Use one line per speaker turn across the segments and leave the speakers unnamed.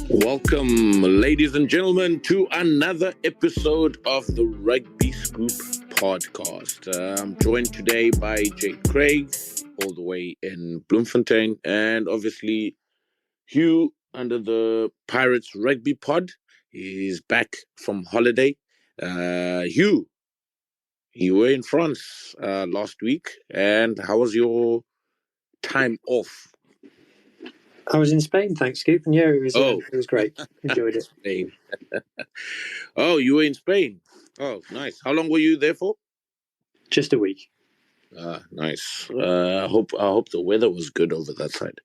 Welcome, ladies and gentlemen, to another episode of the Rugby Scoop podcast. I'm joined today by Jade Craig, all the way in Bloemfontein, and obviously Hugh under the Pirates Rugby pod. He's back from holiday. Hugh, you were in France last week, and how was your time off?
I was in Spain, thanks, Scoop, and yeah, it was great. Enjoyed it.
Spain. Oh, you were in Spain. Oh, nice. How long were you there for?
Just a week.
Nice. I hope the weather was good over that side.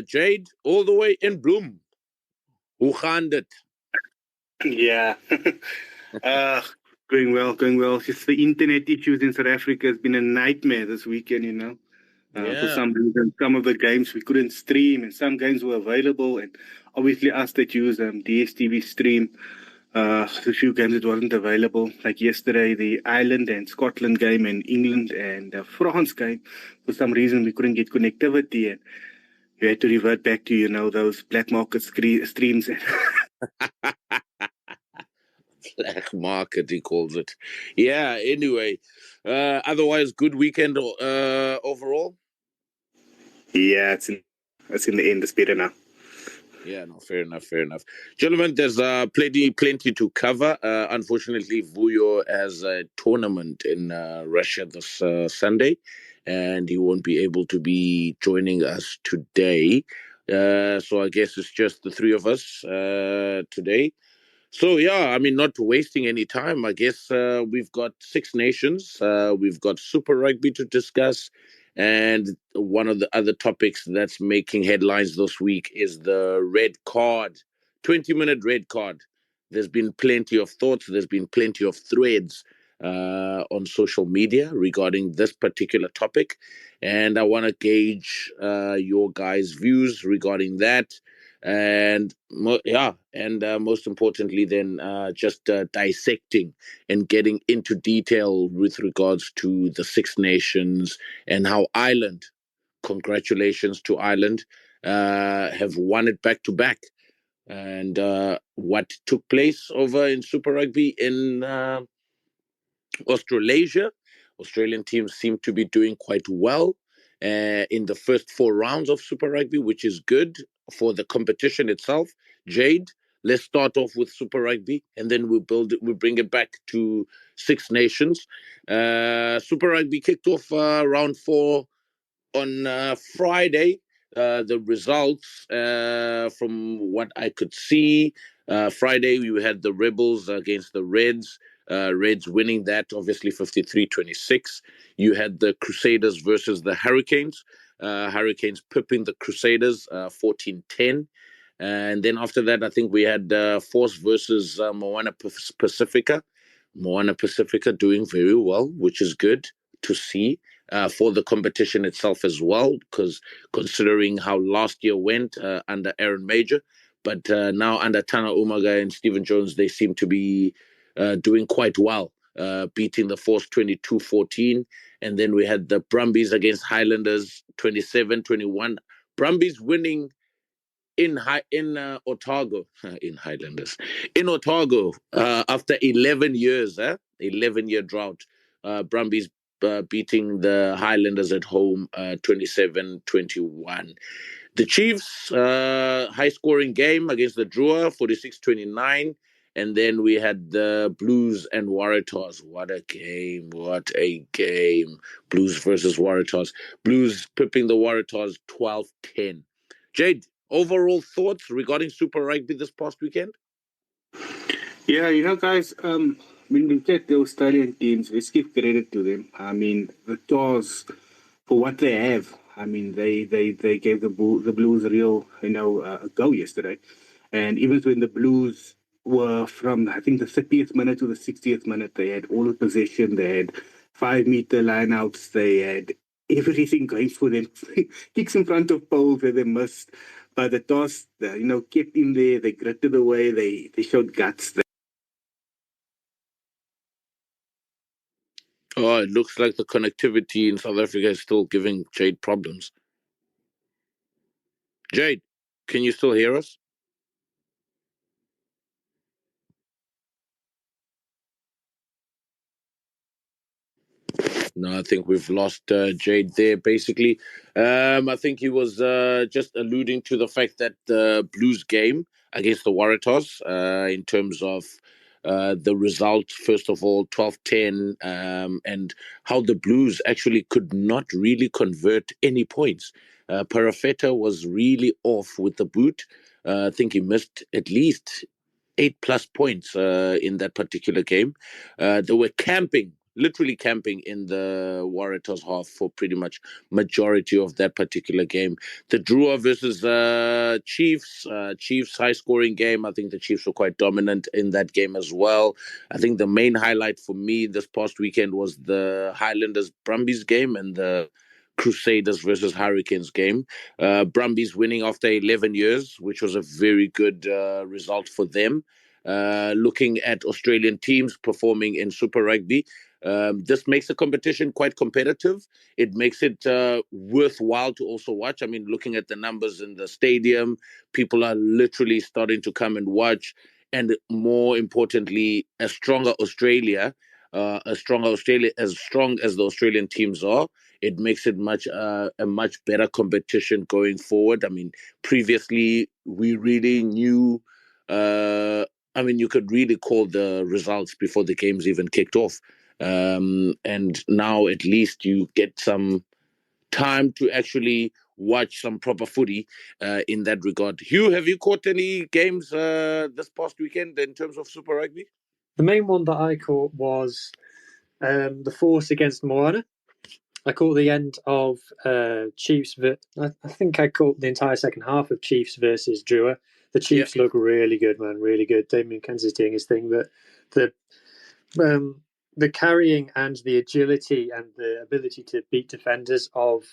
Jade, all the way in Bloem. Hoe gaan dit?
Yeah. Going well. Just the internet issues in South Africa has been a nightmare this weekend, you know. For some reason, some of the games we couldn't stream, and some games were available, and obviously us that use DSTV stream, a few games that wasn't available, like yesterday the Ireland and Scotland game, and England and France game. For some reason we couldn't get connectivity, and you had to revert back to, you know, those black market streams.
Black market, he calls it. Yeah, anyway. Otherwise, good weekend overall?
Yeah, it's in the end. It's better now.
Yeah, no, fair enough. Gentlemen, there's plenty to cover. Unfortunately, Vuyo has a tournament in Russia this Sunday, and he won't be able to be joining us today. So I guess it's just the three of us today. So, yeah, I mean, not wasting any time, I guess we've got Six Nations, we've got Super Rugby to discuss, and one of the other topics that's making headlines this week is the red card, 20-minute red card. There's been plenty of thoughts, there's been plenty of threads on social media regarding this particular topic, and I want to gauge your guys' views regarding that. And most importantly then just dissecting and getting into detail with regards to the Six Nations and how Ireland, congratulations to Ireland, have won it back to back, and what took place over in Super Rugby in Australasia. Australian teams seem to be doing quite well in the first 4 rounds of Super Rugby, which is good for the competition itself. Jade, let's start off with Super Rugby, and then we'll bring it back to Six Nations. Super Rugby kicked off round 4 on Friday. The results, from what I could see, Friday we had the Rebels against the Reds. Reds winning that, obviously 53-26. You had the Crusaders versus the Hurricanes. Hurricanes pipping the Crusaders 14-10. And then after that, I think we had Force versus Moana Pacifica. Moana Pacifica doing very well, which is good to see for the competition itself as well, because considering how last year went under Aaron Major, but now under Tana Umaga and Stephen Jones, they seem to be doing quite well, beating the Force 22-14. And then we had the Brumbies against Highlanders 27-21. Brumbies winning in Otago, in Otago, after 11 years, 11-year drought. Brumbies beating the Highlanders at home 27-21. The Chiefs, high-scoring game against the Drua, 46-29. And then we had the Blues and Waratahs. What a game. What a game. Blues versus Waratahs. Blues pipping the Waratahs 12-10. Jade, overall thoughts regarding Super Rugby this past weekend?
Yeah, guys, when we look at the Australian teams, let's give credit to them. I mean, the Tours, for what they have, I mean, they gave the Blues a real, a go yesterday. And even when the Blues were from, I think, the 30th minute to the 60th minute, they had all the possession, they had 5-meter lineouts, they had everything going for them. Kicks in front of poles that they missed. But the Tours, kept in there, they gritted away, they showed guts.
Oh, it looks like the connectivity in South Africa is still giving Jade problems. Jade, can you still hear us? No, I think we've lost Jade there, basically. I think he was just alluding to the fact that the Blues game against the Waratahs, in terms of the result, first of all, 12-10, and how the Blues actually could not really convert any points. Parafeta was really off with the boot. I think he missed at least 8+ points in that particular game. They were camping, literally camping in the Waratahs half for pretty much majority of that particular game. The Drua versus Chiefs high scoring game. I think the Chiefs were quite dominant in that game as well. I think the main highlight for me this past weekend was the Highlanders Brumbies game and the Crusaders versus Hurricanes game. Brumbies winning after 11 years, which was a very good result for them. Looking at Australian teams performing in Super Rugby, this makes the competition quite competitive. It makes it worthwhile to also watch. I mean, looking at the numbers in the stadium, people are literally starting to come and watch. And more importantly, a stronger Australia, as strong as the Australian teams are, it makes it a much better competition going forward. I mean, previously we really knew. I mean, you could really call the results before the games even kicked off, and now at least you get some time to actually watch some proper footy in that regard. Hugh, have you caught any games this past weekend in terms of Super Rugby?
The main one that I caught was the Force against Moana. I caught the end of Chiefs. I think I caught the entire second half of Chiefs versus Drua. The Chiefs look really good, man, really good. Damien Kenzie's doing his thing, but the carrying and the agility and the ability to beat defenders of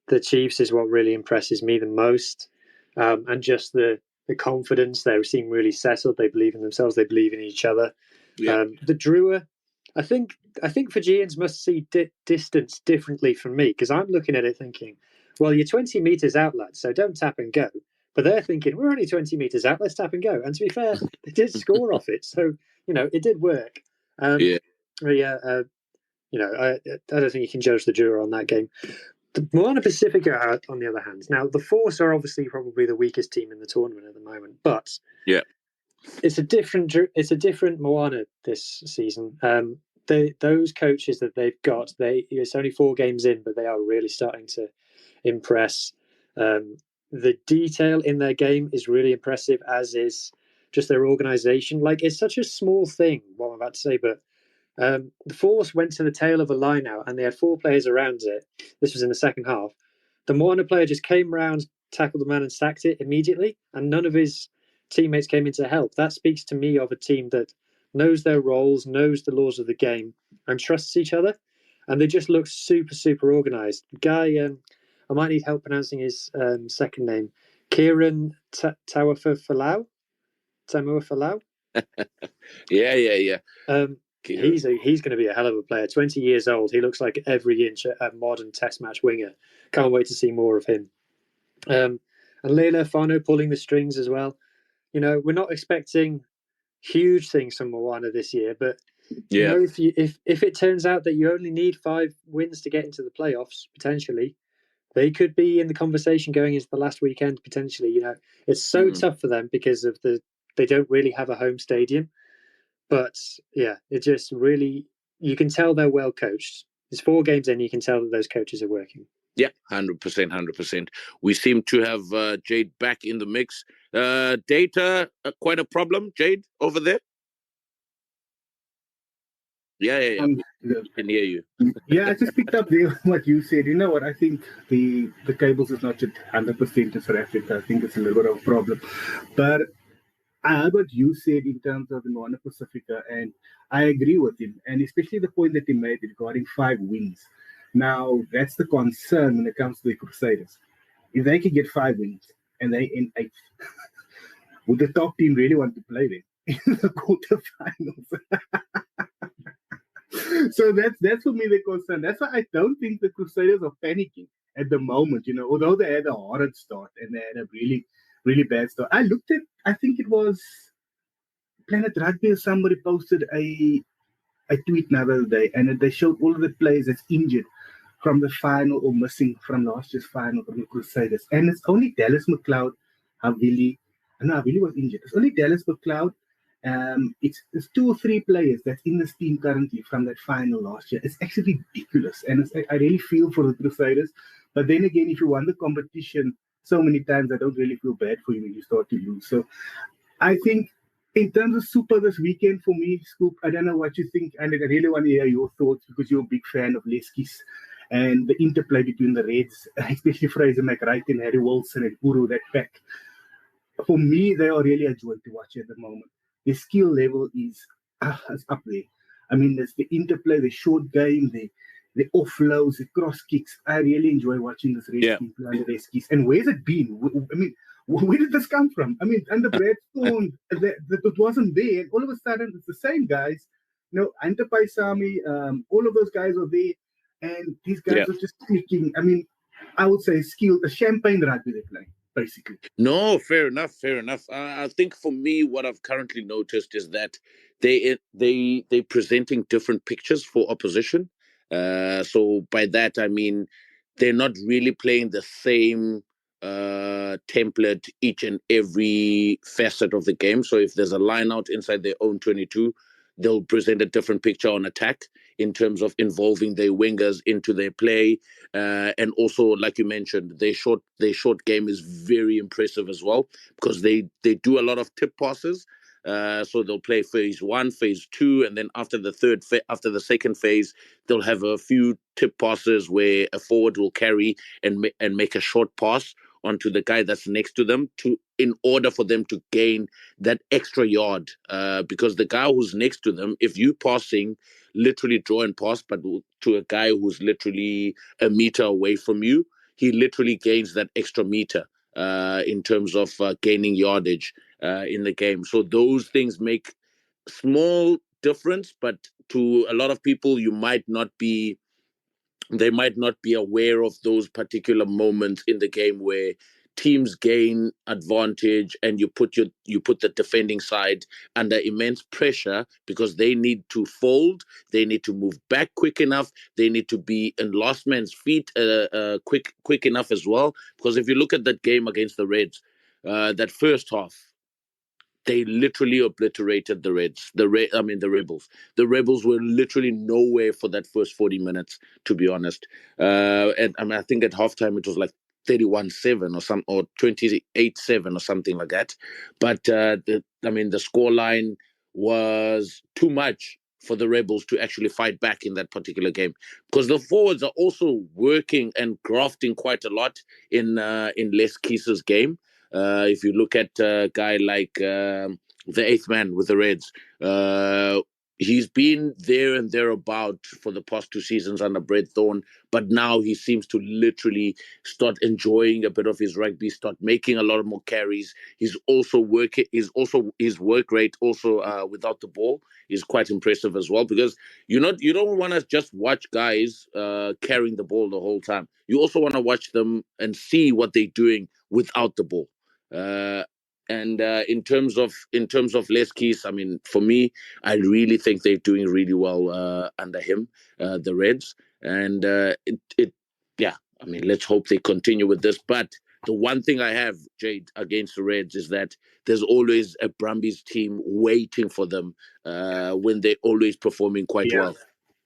the Chiefs is what really impresses me the most, and just the confidence. They seem really settled. They believe in themselves. They believe in each other. The Drua, I think Fijians must see distance differently from me, because I'm looking at it thinking, well, you're 20 meters out, lads, so don't tap and go. But they're thinking, we're only 20 meters out, let's tap and go. And to be fair, they did score off it, so it did work. I don't think you can judge the Drua on that game. The Moana Pacifica, on the other hand, now the Force are obviously probably the weakest team in the tournament at the moment, but it's a different Moana this season. Those coaches that they've got, it's only 4 games in, but they are really starting to impress. The detail in their game is really impressive, as is just their organisation. Like, it's such a small thing, what I'm about to say, but the Force went to the tail of a line out, and they had 4 players around it. This was in the second half. The Moana player just came round, tackled the man, and sacked it immediately, and none of his teammates came in to help. That speaks to me of a team that knows their roles, knows the laws of the game, and trusts each other. And they just look super, super organised. Guy, I might need help pronouncing his second name. Kieran Tamuafalau.
Yeah.
He's going to be a hell of a player. 20 years old. He looks like every inch a modern Test match winger. Can't wait to see more of him. And Leila Fano pulling the strings as well. We're not expecting huge things from Moana this year, but if it turns out that you only need 5 wins to get into the playoffs, potentially, they could be in the conversation going into the last weekend. Potentially, it's so tough for them because of the they don't really have a home stadium. But yeah, it just really, you can tell they're well coached. There's 4 games in, you can tell that those coaches are working.
Yeah, 100%, 100%. We seem to have Jade back in the mix. Data, quite a problem, Jade, over there? Yeah. I can hear you.
Yeah, I just picked up what you said. You know what? I think the cables is not just 100% in South Africa. I think it's a little bit of a problem. But I heard what you said in terms of the Moana Pacifica, and I agree with him. And especially the point that he made regarding 5 wins. Now, that's the concern when it comes to the Crusaders. If they can get 5 wins and they in 8th, would the top team really want to play them in the quarterfinals? So that's for me the concern. That's why I don't think the Crusaders are panicking at the moment. Although they had a horrid start and they had a really, really bad start. I think it was Planet Rugby or somebody posted a tweet the other day, and they showed all of the players that's injured from the final or missing from last year's final from the Crusaders. And it's only Dallas McLeod, Havili was injured. It's only Dallas McLeod. It's 2 or 3 players that's in this team currently from that final last year. It's actually ridiculous, and I really feel for the Crusaders. But then again, if you won the competition so many times, I don't really feel bad for you when you start to lose. So I think in terms of Super this weekend, for me, Scoop, I don't know what you think, and I really want to hear your thoughts because you're a big fan of Leskies and the interplay between the Reds, especially Fraser McRae and Harry Wilson and Uru, that pack. For me, they are really a joy to watch at the moment. The skill level is up there. I mean, there's the interplay, the short game, the offloads, the cross kicks. I really enjoy watching this Reds team play the Leskies. And where's it been? I mean, where did this come from? I mean, under Brad Thorne, that wasn't there. And all of a sudden, it's the same guys. Ante Paisami, all of those guys are there. And these guys are just clicking. I mean, I would say skilled, a champagne rugby they're playing, basically.
No, fair enough. I think for me, what I've currently noticed is that they presenting different pictures for opposition. So by that I mean they're not really playing the same template each and every facet of the game. So if there's a line out inside their own 22, they'll present a different picture on attack in terms of involving their wingers into their play. And also, like you mentioned, their short game is very impressive as well because they do a lot of tip passes. So they'll play phase 1, phase 2, and then after the second phase, they'll have a few tip passes where a forward will carry and make a short pass onto the guy that's next to them in order for them to gain that extra yard. Because the guy who's next to them, if you passing literally draw and pass, but to a guy who's literally a meter away from you, he literally gains that extra meter in terms of gaining yardage in the game. So those things make small difference, but to a lot of people, they might not be aware of those particular moments in the game where teams gain advantage and you put the defending side under immense pressure because they need to fold, they need to move back quick enough, they need to be in last man's feet quick enough as well. Because if you look at that game against the Reds, that first half, they literally obliterated the Reds. The Rebels. The Rebels were literally nowhere for that first 40 minutes, to be honest. And I mean, I think at halftime it was like 31-7 or 28-7 or something like that. But the scoreline was too much for the Rebels to actually fight back in that particular game because the forwards are also working and grafting quite a lot in Les Keese's game. If you look at a guy like the 8th man with the Reds, he's been there and thereabout for the past 2 seasons under Brad Thorne, but now he seems to literally start enjoying a bit of his rugby, start making a lot more carries. His work rate also without the ball is quite impressive as well because you don't want to just watch guys carrying the ball the whole time. You also want to watch them and see what they're doing without the ball. And in terms of Les Keys, I mean, for me, I really think they're doing really well under him, the Reds, and I mean, let's hope they continue with this. But the one thing I have, Jade, against the Reds is that there's always a Brumbies team waiting for them when they're always performing quite well.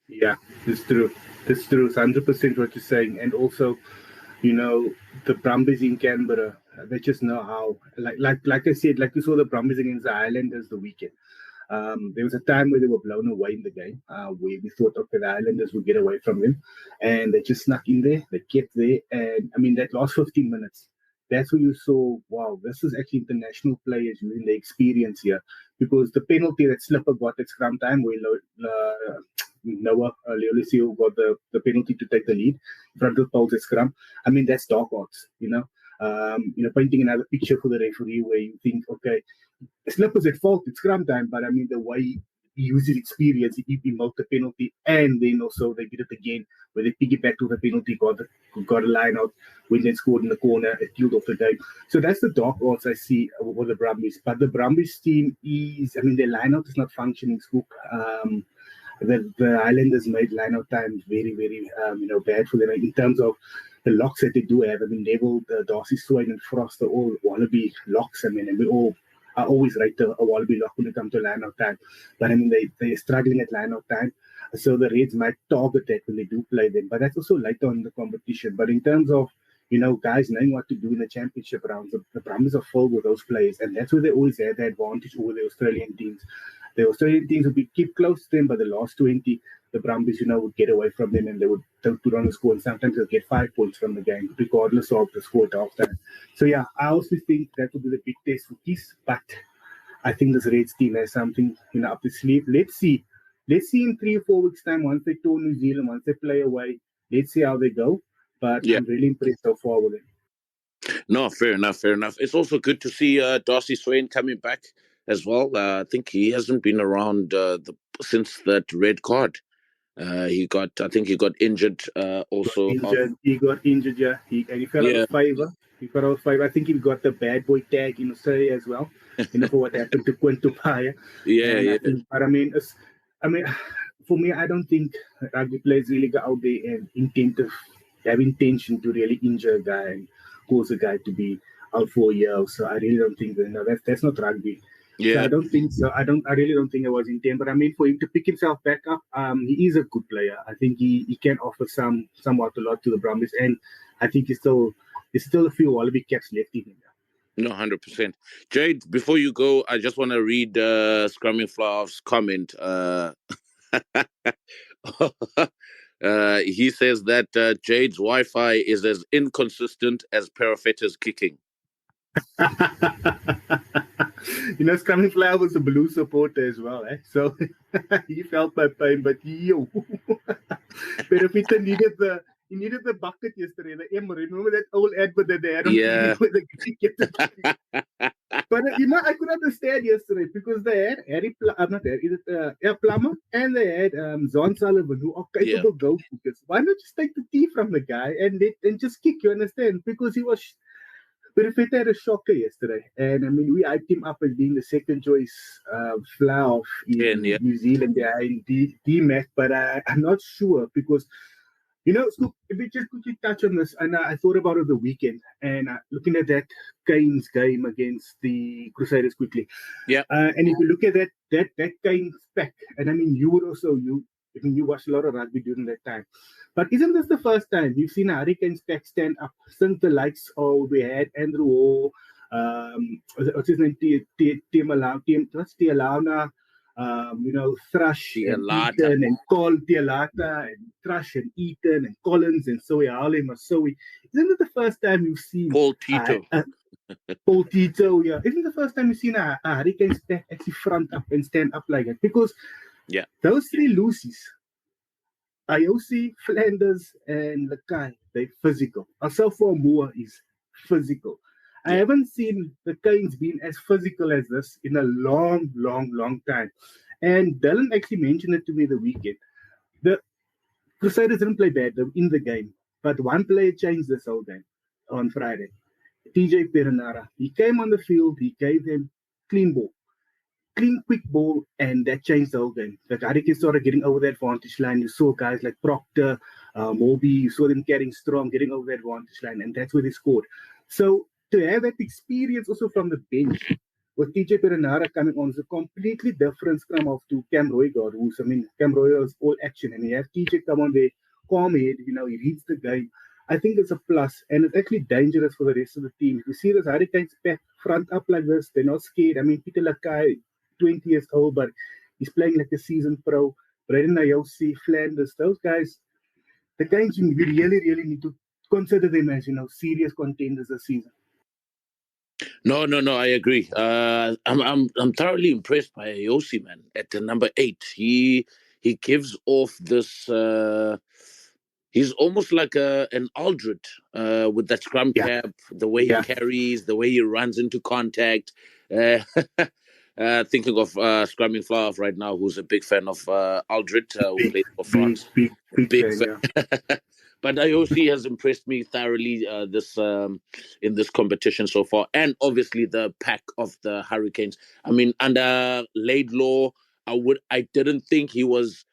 Yeah, it's true. It's true. It's 100% what you're saying. And also, the Brumbies in Canberra, they just know how. Like I said, like you saw the Brumbies against the Islanders the weekend. There was a time where they were blown away in the game, where we thought, okay, the Islanders would get away from them. And they just snuck in there. They kept there. And, that last 15 minutes, that's where you saw, wow, this is actually international players using their experience here. Because the penalty that Slipper got at scrum time, where Noah Leolesio got the penalty to take the lead in front of Paul's at scrum, that's dark arts, painting another picture for the referee where you think, okay, Slipper's at fault, it's scrum time, but the way he used his experience, he milked the penalty, and then also they did it again, where they piggybacked to the penalty, got a line out, when they scored in the corner, it killed off the game. So that's the dark arts I see with the Brumbies. But the Brumbies team is, their line out is not functioning, Scoop. The Islanders made line out times very, very, bad for them in terms of the locks that they do have. Neville, Darcy Swain, and Frost are all Wallaby locks. And we all I always rate a Wallaby lock when it comes to line out time. But they're struggling at line out time. So the Reds might target that when they do play them. But that's also later in the competition. But in terms of, guys knowing what to do in the championship rounds, the Brumbies are full with those players. And that's where they always had the advantage over the Australian teams. The Australian teams would keep close to them, but the last 20, the Brumbies, would get away from them and they would put on the score. And sometimes they'll get 5 points from the game, regardless of the score at halftime. So, yeah, I also think that will be the big test for Keys. But I think this Reds team has something, up the sleeve. Let's see. Let's see in 3 or 4 weeks' time, once they tour New Zealand, once they play away. Let's see how they go. But I'm really impressed so far with it.
No, fair enough. It's also good to see Darcy Swain coming back as well. I think he hasn't been around since that red card. He got injured.
He got injured, yeah. He fell out of favour. I think he got the bad boy tag in Australia as well. For what happened to Quinto Paya. For me, I don't think rugby players really go out there and have intention to really injure a guy and cause a guy to be out for a year. So I really don't think that's not rugby. Yeah. So I don't think so. I really don't think it was intent. But for him to pick himself back up, he is a good player. I think he can offer somewhat a lot to the Brumbies, and I think there's still a few Wallaby caps left in him.
No, 100%. Jade, before you go, I just want to read Scrumming Flower's comment. He says that Jade's Wi-Fi is as inconsistent as Perifeta's kicking.
Scrumming Flower was a Blue supporter as well, so he felt my pain. But Perifeta needed the bucket yesterday. The Emery, remember that old advert that they had on TV with the cricket? But I could understand yesterday because they had Plummer, and they had Zon Sullivan, who are capable goal kickers. Why not just take the tee from the guy and just kick? You understand? Because he was. Perifeta had a shocker yesterday, and we hyped him up as being the second choice flower in New Zealand in DMAC, but I'm not sure because. Scoop, if we just quickly touch on this, and I thought about it the weekend, and looking at that Canes game against the Crusaders quickly. Yeah. And if you look at that Canes pack, and you would also, you watched a lot of rugby during that time. But isn't this the first time you've seen a Hurricanes pack stand up since the likes of, we had Andrew Hall, what's his name, Tialana, Thrush and Eaton and Tialata and Thrush and Eaton and Collins and Soe Ale Masoe. Isn't it the first time you've seen
Paul Tito?
Paul Tito, yeah. Isn't it the first time you've seen a Hurricanes pack actually front up and stand up like that? Because those 3 Lucies, IOC, Flanders, and Lakai, they're physical. Asafa Moore is physical. I haven't seen the Canes being as physical as this in a long, long, long time. And Dylan actually mentioned it to me the weekend. The Crusaders didn't play bad in the game, but one player changed this whole game on Friday. TJ Perenara. He came on the field, he gave them clean, quick ball, and that changed the whole game. The Hurricanes started getting over that advantage line. You saw guys like Proctor, Moby, you saw them getting strong, getting over that advantage line, and that's where they scored. So to have that experience also from the bench, with TJ Perenara coming on, is a completely different scrum off to Cam Roygaard, Cam Roygaard is all action, and you have TJ come on there, calm head, he reads the game. I think it's a plus, and it's actually dangerous for the rest of the team. If you see this Hurricanes back front up like this, they're not scared. I mean, Peter Lakai, 20 years old, but he's playing like a seasoned pro. Braden Ayosi, Flanders, those guys, the guys we really, really need to consider them as, serious contenders this season.
No, I agree. I'm thoroughly impressed by Ayosi, man. At the number 8, he gives off this. He's almost like an Aldred with that scrum cap, the way he carries, the way he runs into contact. Thinking of Scrumming Flower right now, who's a big fan of Aldred, who plays for France. Big fan. Yeah. But Ayosi has impressed me thoroughly in this competition so far, and obviously the pack of the Hurricanes. I mean, under Laidlaw, I didn't think he was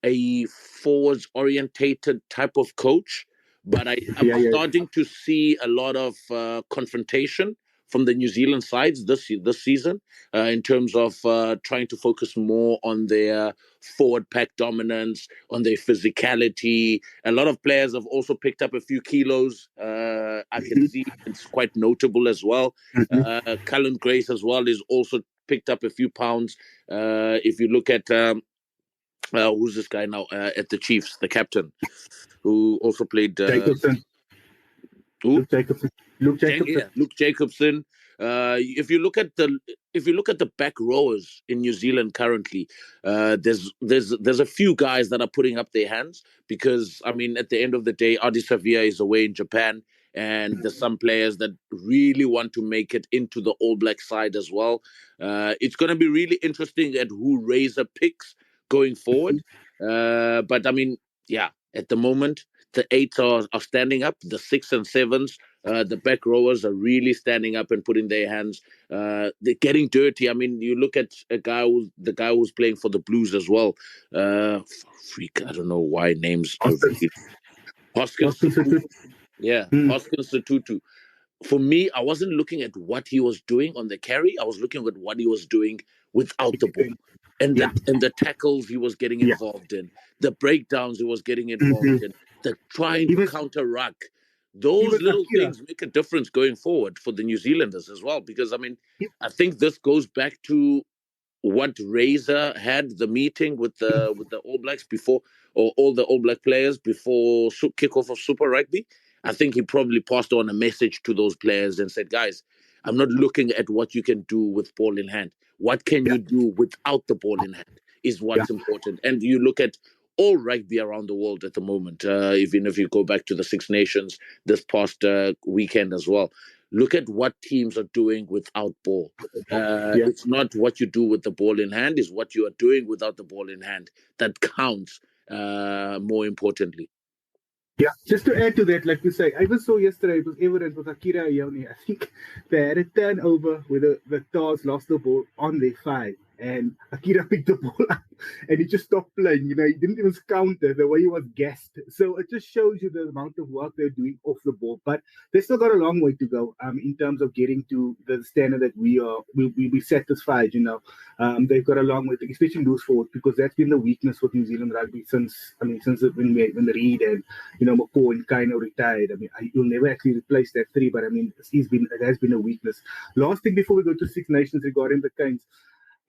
a forwards orientated type of coach, but I'm starting to see a lot of confrontation from the New Zealand sides this season in terms of trying to focus more on their forward pack dominance, on their physicality. A lot of players have also picked up a few kilos. I can see it's quite notable as well. Cullen Grace as well is also picked up a few pounds. If you look at who's this guy now at the Chiefs, the captain, who also played
Jacobson. Luke Jacobson.
Luke Jacobson. If you look at the back rowers in New Zealand currently, there's a few guys that are putting up their hands because I mean at the end of the day, Adi Savia is away in Japan, and there's some players that really want to make it into the All Black side as well. It's going to be really interesting at who Razor picks going forward. But I mean, yeah, at the moment the 8s are standing up, the 6 and 7s. The back rowers are really standing up and putting their hands. They're getting dirty. I mean, you look at the guy who's playing for the Blues as well. Freak, I don't know why names are really... Hoskins. Yeah, Hoskins Tutu. For me, I wasn't looking at what he was doing on the carry. I was looking at what he was doing without the ball. And the tackles he was getting involved in, the breakdowns he was getting involved in, the trying to counter-ruck. Those little things make a difference going forward for the New Zealanders as well. Because, I mean, I think this goes back to what Razor had the meeting with the All Blacks before, or all the All Black players before kickoff of Super Rugby. I think he probably passed on a message to those players and said, guys, I'm not looking at what you can do with ball in hand. What can you do without the ball in hand is what's important. And you look at all rugby around the world at the moment, even if you go back to the Six Nations this past weekend as well. Look at what teams are doing without ball. It's not what you do with the ball in hand, it's what you are doing without the ball in hand that counts more importantly.
Yeah, just to add to that, like you say, I even saw yesterday, it was evident with Akira Ione. I think they had a turnover where the Tars lost the ball on their 5. And Akira picked the ball up and he just stopped playing. He didn't even counter the way he was gassed. So it just shows you the amount of work they're doing off the ball. But they still got a long way to go in terms of getting to the standard that we satisfied. They've got a long way to, especially loose forward, because that's been the weakness for New Zealand rugby since when Reid and McCaw and Kaino retired. I mean, you'll never actually replace that 3, but I mean, it has been a weakness. Last thing before we go to Six Nations regarding the Canes.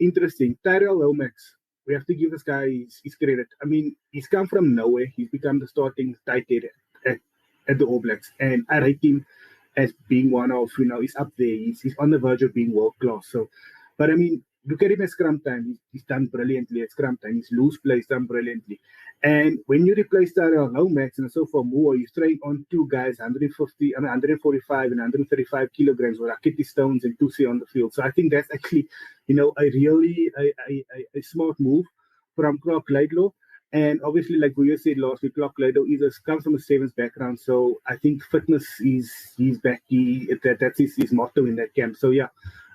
Interesting. Tyrell Lomax, we have to give this guy his credit. I mean, he's come from nowhere. He's become the starting tight end at the All Blacks. And I rate him as being one of, he's up there. He's on the verge of being world class. So, but I mean, look at him at scrum time. He's done brilliantly at scrum time. His loose play is done brilliantly. And when you replace Tyrell Lomax and so for more, you're throwing on 2 guys, 145 and 135 kilograms with Rakiti Stones and Tusi on the field. So I think that's actually, a really a smart move from Clark Laidlaw. And obviously, like we said last week, Clark Laidlaw comes from a 7s background. So I think fitness is back. That's his motto in that camp. So yeah,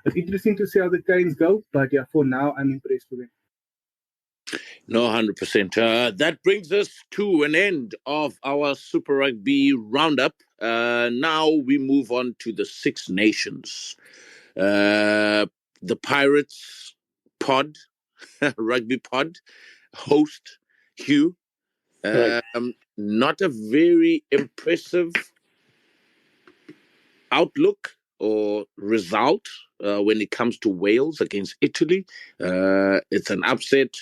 it's interesting to see how the Canes go. But yeah, for now, I'm impressed with it.
No, 100%. That brings us to an end of our Super Rugby roundup. Now we move on to the Six Nations. The Pirates pod, rugby pod, host Hugh. Not a very impressive outlook or result when it comes to Wales against Italy. It's an upset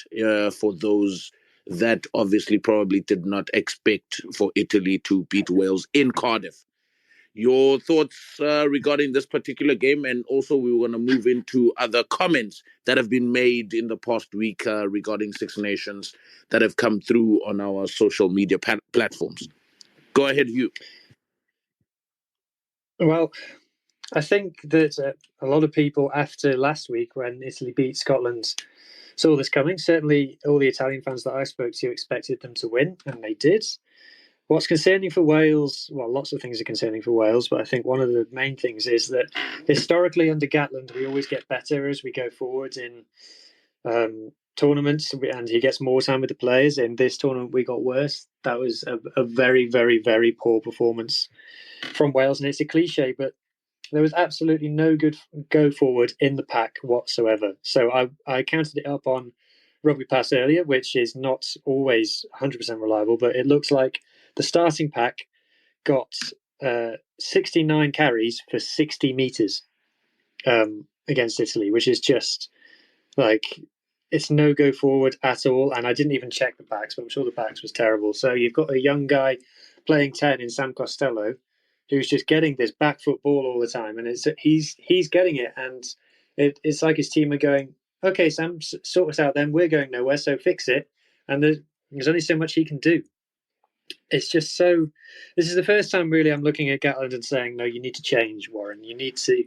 for those that obviously probably did not expect for Italy to beat Wales in Cardiff. Your thoughts regarding this particular game, and also we want to move into other comments that have been made in the past week regarding Six Nations that have come through on our social media platforms. Go ahead, Hugh.
Well, I think that a lot of people after last week when Italy beat Scotland saw this coming. Certainly all the Italian fans that I spoke to expected them to win, and they did. What's concerning for Wales, well, lots of things are concerning for Wales, but I think one of the main things is that historically under Gatland, we always get better as we go forward in tournaments, and he gets more time with the players. In this tournament, we got worse. That was a very, very, very poor performance from Wales, and it's a cliche, but there was absolutely no good go forward in the pack whatsoever. So I counted it up on Rugby Pass earlier, which is not always 100% reliable, but it looks like the starting pack got 69 carries for 60 meters against Italy, which is just like, it's no go forward at all. And I didn't even check the backs, but I'm sure the backs was terrible. So you've got a young guy playing 10 in Sam Costello, who's just getting this back foot ball all the time, and he's getting it, and it's like his team are going, okay, Sam, sort us out. Then we're going nowhere, so fix it. And there's only so much he can do. It's just so. This is the first time really I'm looking at Gatland and saying, no, you need to change, Warren. You need to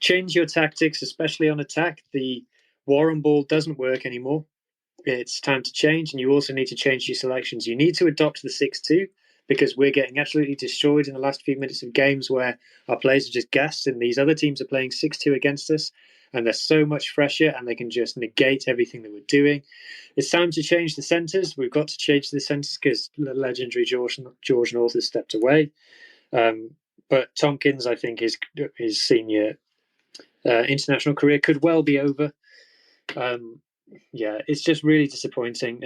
change your tactics, especially on attack. The Warren ball doesn't work anymore. It's time to change, and you also need to change your selections. You need to adopt the 6-2, because we're getting absolutely destroyed in the last few minutes of games where our players are just gassed, and these other teams are playing 6-2 against us, and they're so much fresher, and they can just negate everything that we're doing. It's time to change the centres. We've got to change the centres because the legendary George North has stepped away. But Tompkins, I think, his senior international career could well be over. Yeah, it's just really disappointing.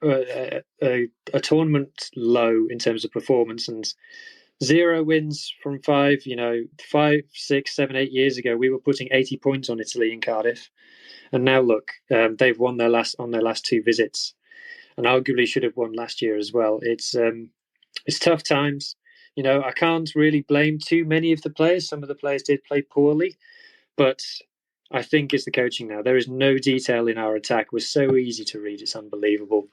A tournament low in terms of performance, and 0 wins from 5. 5, 6, 7, 8 years ago, we were putting 80 points on Italy in Cardiff, and now look, they've won their last 2 visits, and arguably should have won last year as well. It's tough times. I can't really blame too many of the players. Some of the players did play poorly, but I think it's the coaching now. There is no detail in our attack. We're so easy to read. It's unbelievable.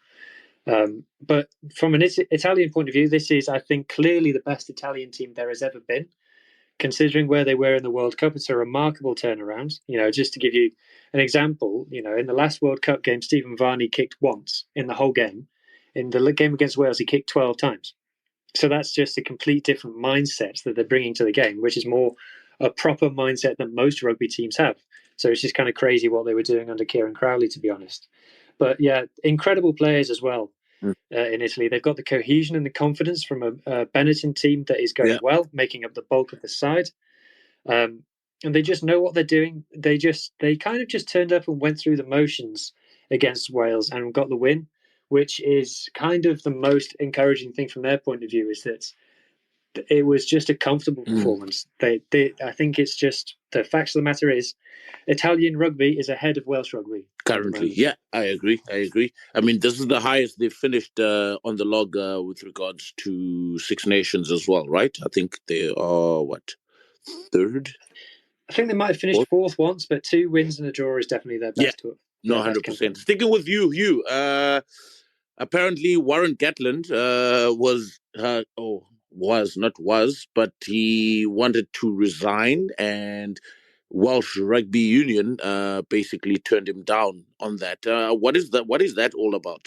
But from an Italian point of view, this is, I think, clearly the best Italian team there has ever been. Considering where they were in the World Cup, it's a remarkable turnaround. Just to give you an example, in the last World Cup game, Stephen Varney kicked once in the whole game. In the game against Wales, he kicked 12 times. So that's just a complete different mindset that they're bringing to the game, which is more a proper mindset that most rugby teams have. So it's just kind of crazy what they were doing under Kieran Crowley, to be honest. But yeah, incredible players as well in Italy. They've got the cohesion and the confidence from a Benetton team that is going well, making up the bulk of the side. And they just know what they're doing. They kind of just turned up and went through the motions against Wales and got the win, which is kind of the most encouraging thing from their point of view, is that it was just a comfortable performance. I think it's just, the facts of the matter is, Italian rugby is ahead of Welsh rugby
currently. Yeah, I agree. I mean, this is the highest they've finished on the log with regards to Six Nations as well, right? I think they are, third?
I think they might have finished fourth once, but 2 wins and a draw is definitely their best.
Yeah, no, 100%. Sticking with you, Hugh. Apparently, Warren Gatland but he wanted to resign, and Welsh Rugby Union basically turned him down on that. What is that all about?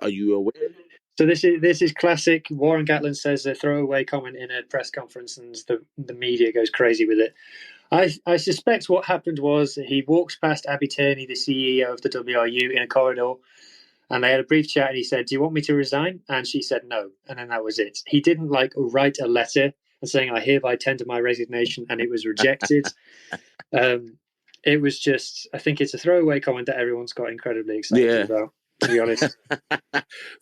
Are you aware?
So this is classic. Warren Gatland says a throwaway comment in a press conference, and the media goes crazy with it. I suspect what happened was he walks past Abby Turney, the CEO of the WRU, in a corridor, And they had a brief chat, and he said, "Do you want me to resign?" And she said no, and then that was it. He didn't write a letter and saying, "I hereby tender my resignation," and it was rejected. It was just, I think it's a throwaway comment that everyone's got incredibly excited about, to be honest.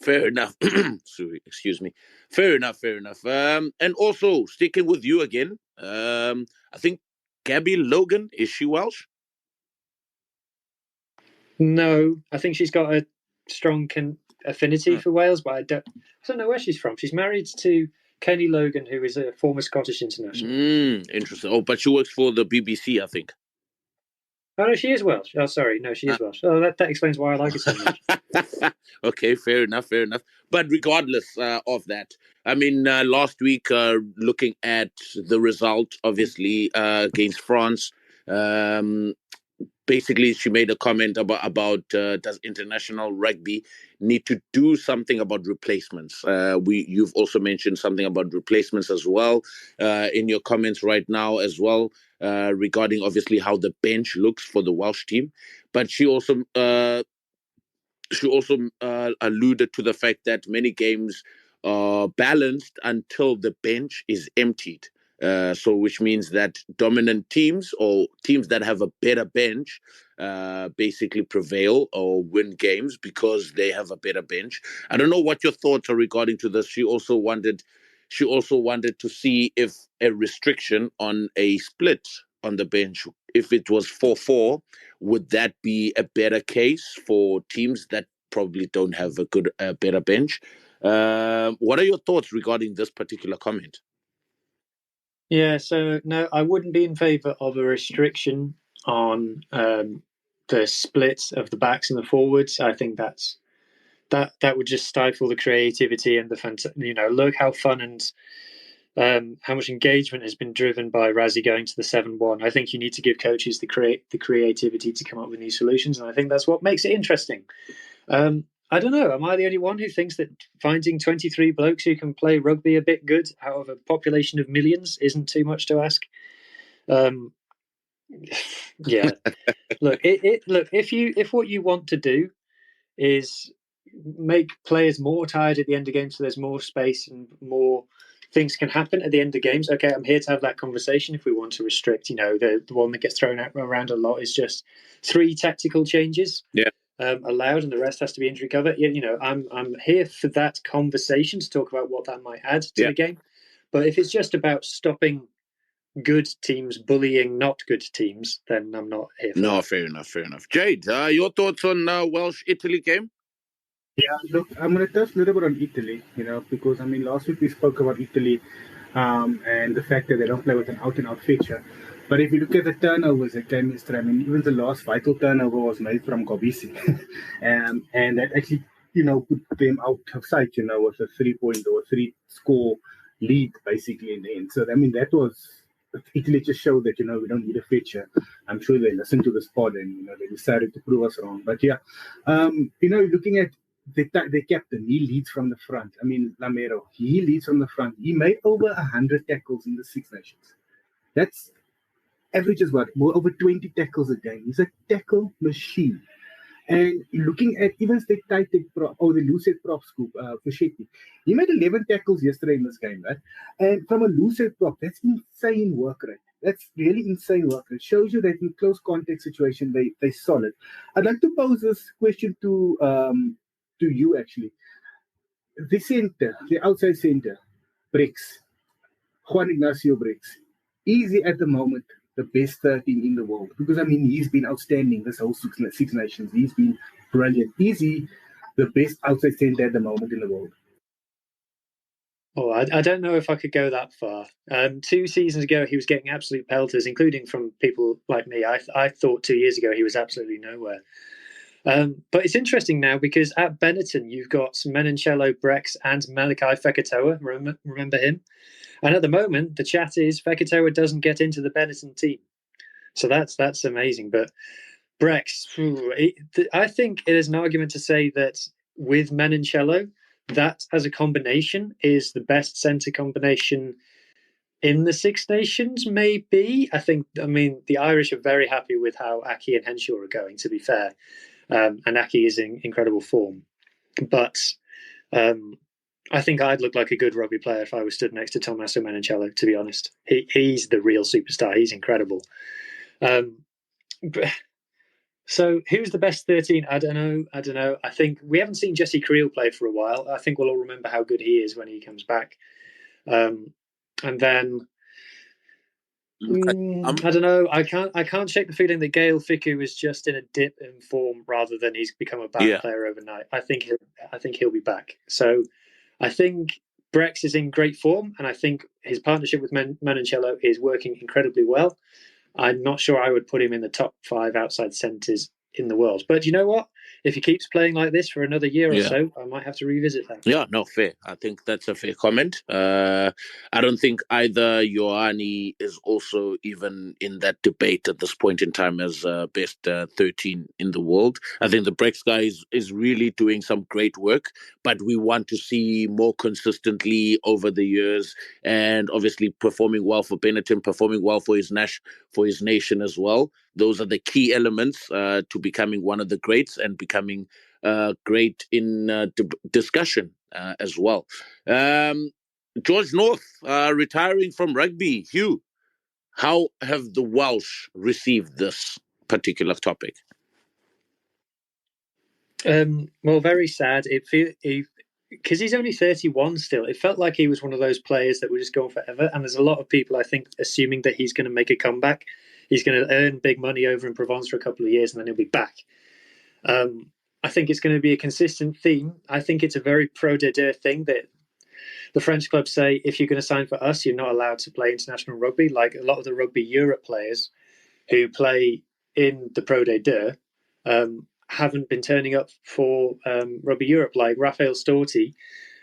Fair enough. Sorry, excuse me. Fair enough. And also, sticking with you again, I think Gabby Logan, is she Welsh?
No, I think she's got a strong affinity for Wales, but I don't know where she's from. She's married to Kenny Logan, who is a former Scottish international.
Interesting. Oh, but she works for the BBC, I think.
Oh, no, she is Welsh. Oh, sorry. No, she is Welsh. Oh, that explains why I like it so much.
Okay, fair enough. But regardless of that, I mean, last week, looking at the result, obviously, against France, basically she made a comment about does international rugby need to do something about replacements. You've also mentioned something about replacements as well in your comments right now as well, regarding obviously how the bench looks for the Welsh team. But she also alluded to the fact that many games are balanced until the bench is emptied. So which means that dominant teams or teams that have a better bench basically prevail or win games because they have a better bench. I don't know what your thoughts are regarding to this. She also wanted to see if a restriction on a split on the bench, if it was 4-4, would that be a better case for teams that probably don't have a better bench? What are your thoughts regarding this particular comment?
Yeah, so no, I wouldn't be in favour of a restriction on the split of the backs and the forwards. I think that would just stifle the creativity and the fun. Look how fun and how much engagement has been driven by Razzie going to the 7-1. I think you need to give coaches the creativity to come up with new solutions, and I think that's what makes it interesting. I don't know. Am I the only one who thinks that finding 23 blokes who can play rugby a bit good out of a population of millions isn't too much to ask? Yeah. Look, if what you want to do is make players more tired at the end of games so there's more space and more things can happen at the end of games, okay, I'm here to have that conversation. If we want to restrict, the one that gets thrown around a lot is just 3 tactical changes.
Yeah.
Allowed, and the rest has to be injury cover. I'm here for that conversation to talk about what that might add to the game. But if it's just about stopping good teams bullying not good teams, then I'm not here for that.
Fair enough. Jade, your thoughts on Welsh-Italy game?
Yeah, look, I'm going to touch a little bit on Italy, because, last week we spoke about Italy and the fact that they don't play with an out-and-out fixture. But if you look at the turnovers that came yesterday, even the last vital turnover was made from Gobisi. and that actually, put them out of sight, with a 3-point or 3-score lead, basically, in the end. So, that was... Italy just showed that, we don't need a feature. I'm sure they listened to this pod and, they decided to prove us wrong. But, yeah, looking at the captain, he leads from the front. Lamero, he leads from the front. He made over 100 tackles in the Six Nations. That's averages more over 20 tackles a game. He's a tackle machine. And looking at even the loose prop scoop, Fischetti, he made 11 tackles yesterday in this game, right? And from a loose prop, that's insane work rate. That's really insane work rate. It shows you that in close contact situation, they're solid. I'd like to pose this question to you, actually. The center, the outside center, Brix, Juan Ignacio Brix, is he at the moment the best 13 in the world? Because, he's been outstanding this whole Six Nations. He's been brilliant. Is he the best outside center at the moment in the world?
Oh, I don't know if I could go that far. 2 seasons ago, he was getting absolute pelters, including from people like me. I thought 2 years ago he was absolutely nowhere. But it's interesting now because at Benetton, you've got Menoncello, Brex, and Malachi Fekitoa. Remember him? And at the moment, the chat is Fekitoa doesn't get into the Benetton team. So that's amazing. But Brex, I think it is an argument to say that with Menoncello, that as a combination is the best centre combination in the Six Nations, maybe. The Irish are very happy with how Aki and Henshaw are going, to be fair. And Aki is in incredible form. But I think I'd look like a good rugby player if I was stood next to Tommaso Menoncello, to be honest. He's the real superstar. He's incredible. So who's the best 13? I don't know. I think we haven't seen Jesse Creel play for a while. I think we'll all remember how good he is when he comes back. And then I don't know. I can't shake the feeling that Gael Fickou is just in a dip in form rather than he's become a bad player overnight. I think he'll be back. So I think Brex is in great form, and I think his partnership with Menoncello is working incredibly well. I'm not sure I would put him in the top 5 outside centres in the world. But you know what? If he keeps playing like this for another year or so, I might have to revisit that.
Yeah, no, fair. I think that's a fair comment. I don't think either Ioane is also even in that debate at this point in time as best 13 in the world. I think the Brex guy is really doing some great work, but we want to see more consistently over the years, and obviously performing well for Benetton, performing well for his nation as well. Those are the key elements to becoming one of the greats and becoming great in discussion as well. George North retiring from rugby. Hugh, how have the Welsh received this particular topic?
Well, very sad. Because he's only 31 still. It felt like he was one of those players that would just go on forever. And there's a lot of people, I think, assuming that he's going to make a comeback. He's going to earn big money over in Provence for a couple of years and then he'll be back. I think it's going to be a consistent theme. I think it's a very pro de deux thing that the French clubs say, if you're going to sign for us, you're not allowed to play international rugby. Like a lot of the Rugby Europe players who play in the pro de deux haven't been turning up for Rugby Europe, like Raphael Storti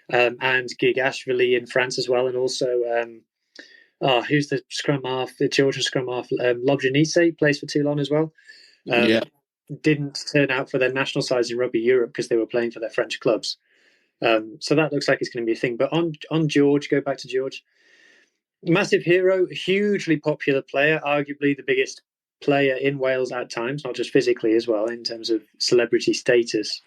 and Gigashvili in France as well. And also, who's the scrum half, the Georgian scrum half? Lobjanise plays for Toulon as well. Didn't turn out for their national sides in Rugby Europe because they were playing for their French clubs. So that looks like it's going to be a thing. But on George, go back to George. Massive hero, hugely popular player, arguably the biggest player in Wales at times, not just physically as well, in terms of celebrity status.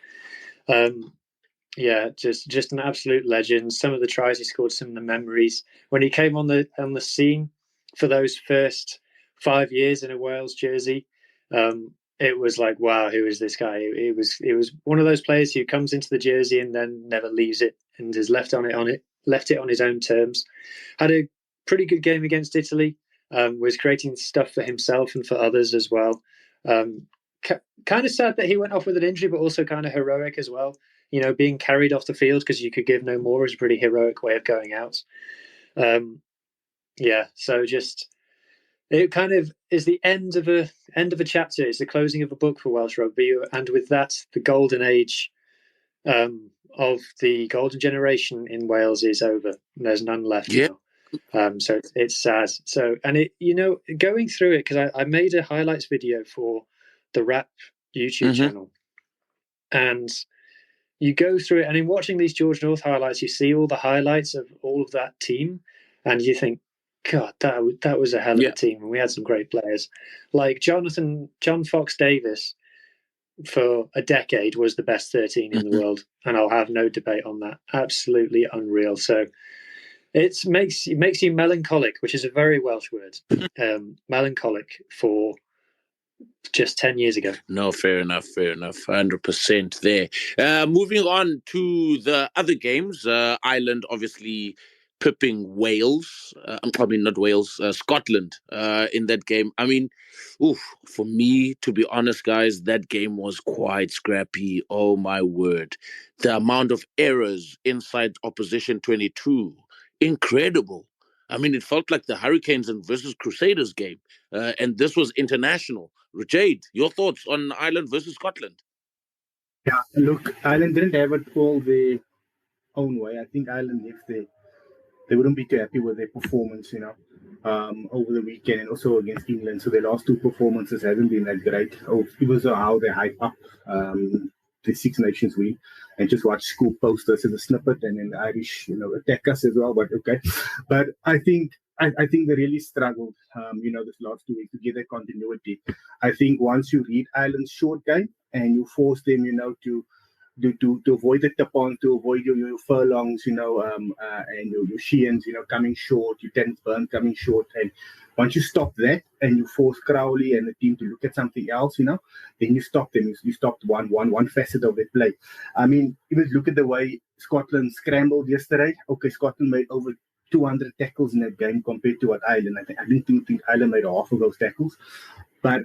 Just an absolute legend. Some of the tries he scored, some of the memories. When he came on the scene for those first 5 years in a Wales jersey, it was like, wow, who is this guy? It was one of those players who comes into the jersey and then never leaves it and has left it on his own terms. Had a pretty good game against Italy. Was creating stuff for himself and for others as well. Kind of sad that he went off with an injury, but also kind of heroic as well. You know, being carried off the field because you could give no more is a pretty heroic way of going out. So just it kind of is the end of a chapter. It's the closing of a book for Welsh rugby, and with that, the golden age of the golden generation in Wales is over. There's none left now. So it's sad. So, and it, going through it, because I made a highlights video for the Rap YouTube channel, and you go through it, and in watching these George North highlights, you see all the highlights of all of that team, and you think, God, that was a hell of a team, and we had some great players. Like John Fox Davis, for a decade, was the best 13 in the world, and I'll have no debate on that. Absolutely unreal. So it makes you melancholic, which is a very Welsh word. Melancholic for just 10 years ago.
No, fair enough. 100% there. Moving on to the other games, Ireland obviously pipping Wales. Not Wales, Scotland in that game. I mean, for me, to be honest, guys, that game was quite scrappy. Oh, my word. The amount of errors inside opposition 22, incredible. I mean, it felt like the Hurricanes versus Crusaders game. And this was international. Jade, your thoughts on Ireland versus Scotland?
Yeah, look, Ireland didn't have it all their own way. I think Ireland, if they wouldn't be too happy with their performance, over the weekend and also against England. So their last two performances haven't been that great. Even though how they hype up the Six Nations win, and just watch school posters as a snippet, and then the Irish, attack us as well. But okay, but I think they really struggled, this last 2 weeks to get that continuity. I think once you read Ireland's short game and you force them, to to avoid the tap-on, to avoid your furlongs, and your Sheehan's, coming short, your Tennis Burn coming short. And once you stop that and you force Crowley and the team to look at something else, then you stop them. You stopped one facet of their play. I mean, even look at the way Scotland scrambled yesterday. Okay, Scotland made over 200 tackles in that game compared to what Ireland. I didn't think Ireland made half of those tackles, but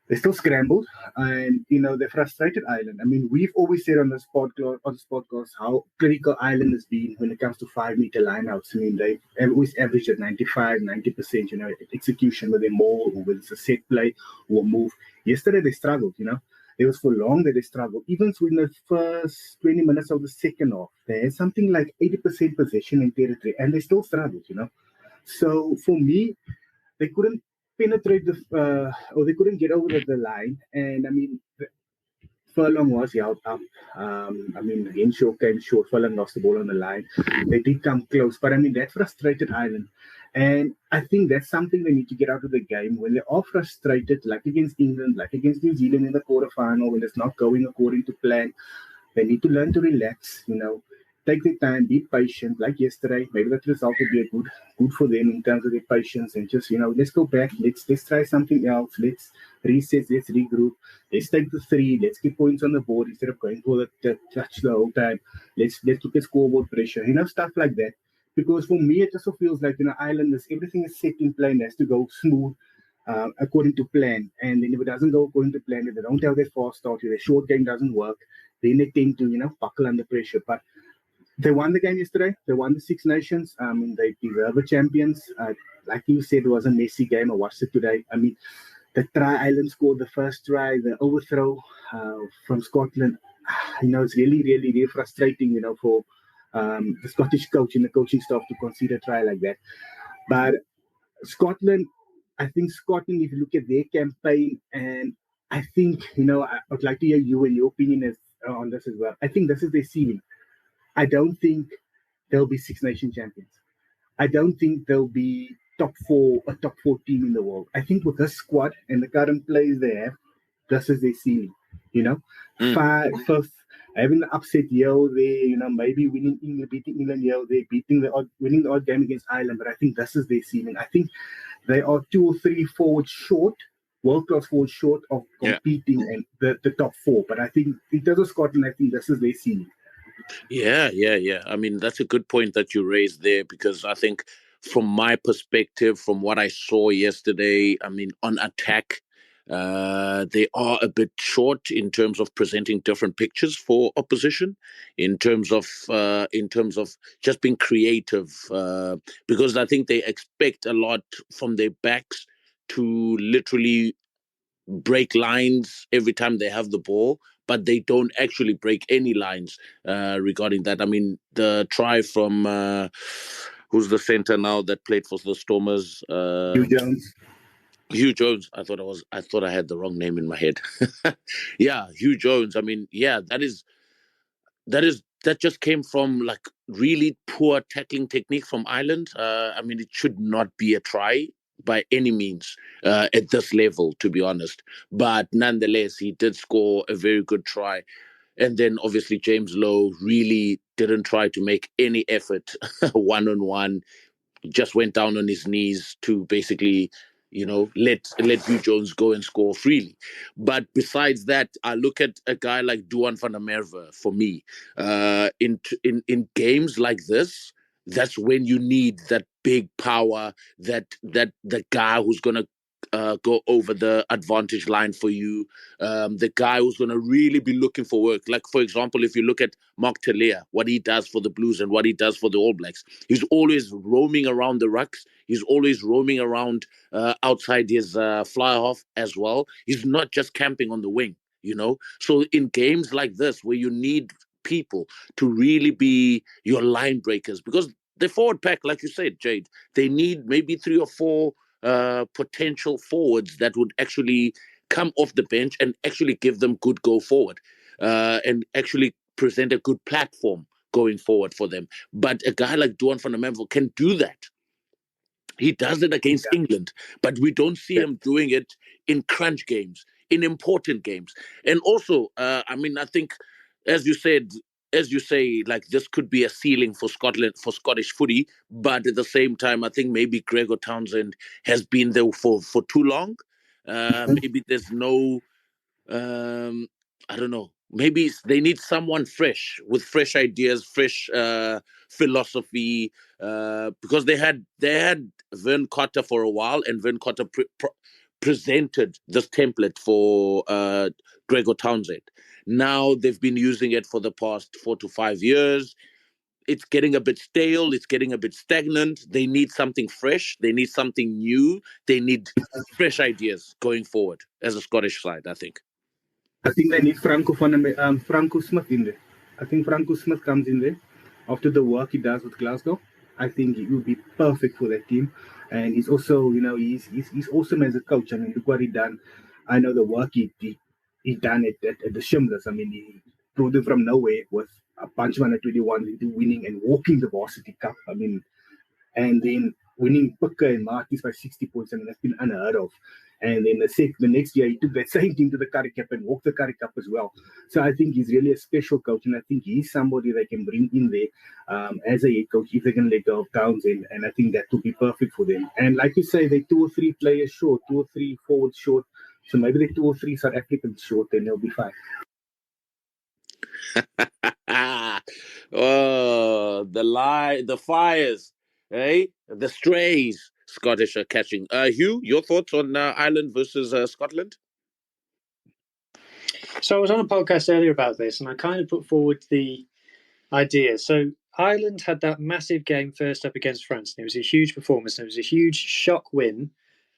they still scrambled, and they frustrated Ireland. I mean, we've always said on this podcast how critical Ireland has been when it comes to 5-meter lineouts. I mean, they always averaged at 95, 90%, execution with a maul or with a set play or a move. Yesterday they struggled. It was for long that they struggled. Even in the first 20 minutes of the second half, they had something like 80% possession in territory, and they still struggled. So for me, they couldn't penetrate or they couldn't get over the line. And I mean, Furlong was held up. Henshaw came short. Furlong lost the ball on the line. They did come close, but I mean, that frustrated Ireland. And I think that's something they need to get out of the game when they are frustrated, like against England, like against New Zealand in the quarterfinal, when it's not going according to plan. They need to learn to relax, take their time, be patient. Like yesterday, maybe that result will be good for them in terms of their patience, and just let's go back, let's try something else, let's reset, let's regroup, let's take the 3, let's get points on the board instead of going for the touch the whole time. Let's look at scoreboard pressure, stuff like that. Because for me, it also feels like Ireland everything is set in play and has to go smooth. According to plan, and then if it doesn't go according to plan, if they don't have their fast start, if their short game doesn't work, then they tend to buckle under pressure. But they won the game yesterday. They won the Six Nations. They deserve champions. Like you said, it was a messy game. I watched it today. I mean, the try Ireland scored the first try, the overthrow from Scotland. It's really, really, really frustrating. For the Scottish coach and the coaching staff to consider a try like that. But Scotland, I think Scotland, if you look at their campaign, and I think, I would like to hear you and your opinion on this as well. I think this is their ceiling. I don't think they'll be Six Nation champions. I don't think they'll be a top four team in the world. I think with this squad and the current players they have, this is their ceiling. Fifth, having the upset yell there, maybe beating England yell there, winning the odd game against Ireland. But I think this is their ceiling. I think they are 2 or 3 forwards short, world-class forwards short of competing and the top 4. But I think in terms of Scotland, I think this is their ceiling.
Yeah. I mean, that's a good point that you raised there, because I think from my perspective, from what I saw yesterday, I mean, on attack, they are a bit short in terms of presenting different pictures for opposition, in terms of just being creative, because I think they expect a lot from their backs to literally break lines every time they have the ball, but they don't actually break any lines regarding that. I mean, the try from who's the center now that played for the Stormers?
Hugh Jones.
Hugh Jones. I thought I had the wrong name in my head. Yeah, Hugh Jones. I mean, yeah, that just came from like really poor tackling technique from Ireland. I mean, it should not be a try by any means at this level, to be honest. But nonetheless, he did score a very good try. And then obviously James Lowe really didn't try to make any effort one-on-one, just went down on his knees to basically, let Hugh Jones go and score freely. But besides that, I look at a guy like Duan van der Merwe. For me, in games like this, that's when you need that big power, that the guy who's gonna go over the advantage line for you, the guy who's going to really be looking for work. Like, for example, if you look at Mark Telea, what he does for the Blues and what he does for the All Blacks, he's always roaming around the rucks. He's always roaming around outside his fly half as well. He's not just camping on the wing, So in games like this, where you need people to really be your line breakers, because the forward pack, like you said, Jade, they need maybe 3 or 4 potential forwards that would actually come off the bench and actually give them good go forward, and actually present a good platform going forward for them. But a guy like Duan van der Merwe can do that. He does it against England, but we don't see him doing it in crunch games, in important games. And also, I mean, I think as you said, as you say, like this could be a ceiling for Scotland, for Scottish footy. But at the same time, I think maybe Gregor Townsend has been there for too long. Maybe there's no, I don't know. Maybe they need someone fresh with fresh ideas, fresh philosophy. Because they had Vern Cotter for a while, and Vern Cotter presented this template for Gregor Townsend. Now they've been using it for the past 4 to 5 years. It's getting a bit stale. It's getting a bit stagnant. They need something fresh. They need something new. They need fresh ideas going forward as a Scottish side, I think.
I think they need Franco Smith in there. I think Franco Smith comes in there after the work he does with Glasgow. I think he will be perfect for that team. And he's also, he's awesome as a coach. I mean, look what he done. I know the work he done at the Shimlers. I mean, he brought them from nowhere with a bunch of under 21 into winning and walking the Varsity Cup. I mean, and then winning Picker and Marties by 60 points. I mean, that's been unheard of. And then the next year, he took that same team to the Currie Cup and walked the Currie Cup as well. So I think he's really a special coach, and I think he's somebody they can bring in there as a head coach if they can let go of Townsend, and I think that would be perfect for them. And like you say, they're 2 or 3 players short, 2 or 3 forwards short, so maybe they're 2 or 3 South Africans short, and they'll be fine.
Oh, the fires, eh? The strays Scottish are catching. Hugh, your thoughts on Ireland versus Scotland?
So I was on a podcast earlier about this, and I kind of put forward the idea. So Ireland had that massive game first up against France, and it was a huge performance, and it was a huge shock win.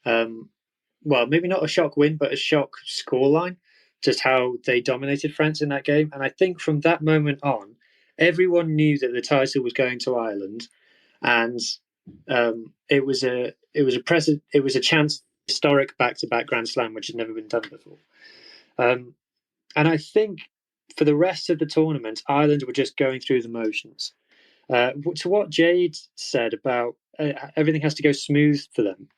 Well, maybe not a shock win, but a shock scoreline, just how they dominated France in that game. And I think from that moment on, everyone knew that the title was going to Ireland, and it was a chance historic back-to-back Grand Slam, which had never been done before. And I think for the rest of the tournament, Ireland were just going through the motions. To what Jade said about everything has to go smooth for them,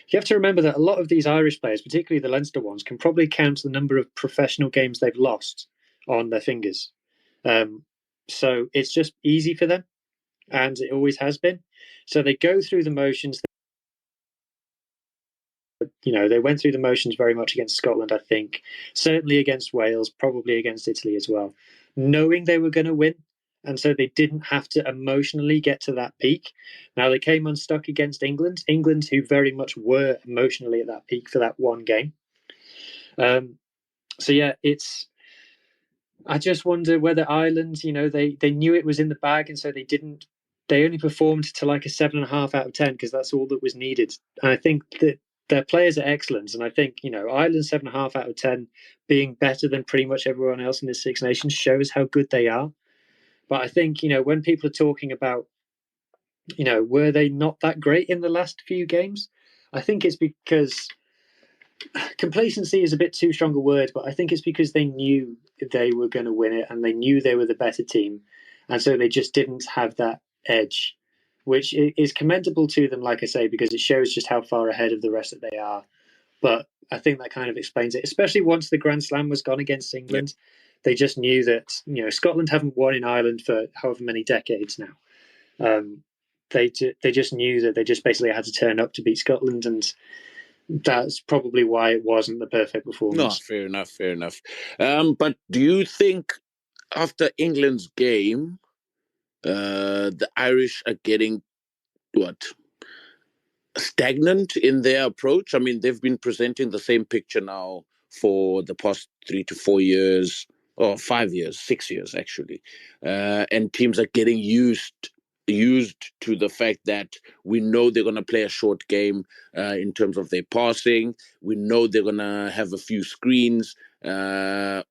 you have to remember that a lot of these Irish players, particularly the Leinster ones, can probably count the number of professional games they've lost on their fingers. So it's just easy for them, and it always has been. So they go through the motions. They went through the motions very much against Scotland, I think. Certainly against Wales, probably against Italy as well. Knowing they were going to win, and so they didn't have to emotionally get to that peak. Now, they came unstuck against England, who very much were emotionally at that peak for that one game. So, yeah, I just wonder whether Ireland, they knew it was in the bag, and so they only performed to like a 7.5 out of 10 because that's all that was needed. And I think that their players are excellent, and I think Ireland 7.5 out of 10 being better than pretty much everyone else in the Six Nations shows how good they are. But I think when people are talking about were they not that great in the last few games, I think it's because complacency is a bit too strong a word, but I think it's because they knew they were going to win it and they knew they were the better team, and so they just didn't have that edge, which is commendable to them, like I say, because it shows just how far ahead of the rest that they are. But I think that kind of explains it, especially once the Grand Slam was gone against England. Yep. They just knew that Scotland haven't won in Ireland for however many decades now. They just knew that they just basically had to turn up to beat Scotland, and that's probably why it wasn't the perfect performance.
No, fair enough. But do you think after England's game, the Irish are getting stagnant in their approach? I mean, they've been presenting the same picture now for the past 3 to 4 years, or 5 years, 6 years actually, and teams are getting used to the fact that we know they're going to play a short game in terms of their passing. We know they're going to have a few screens. Now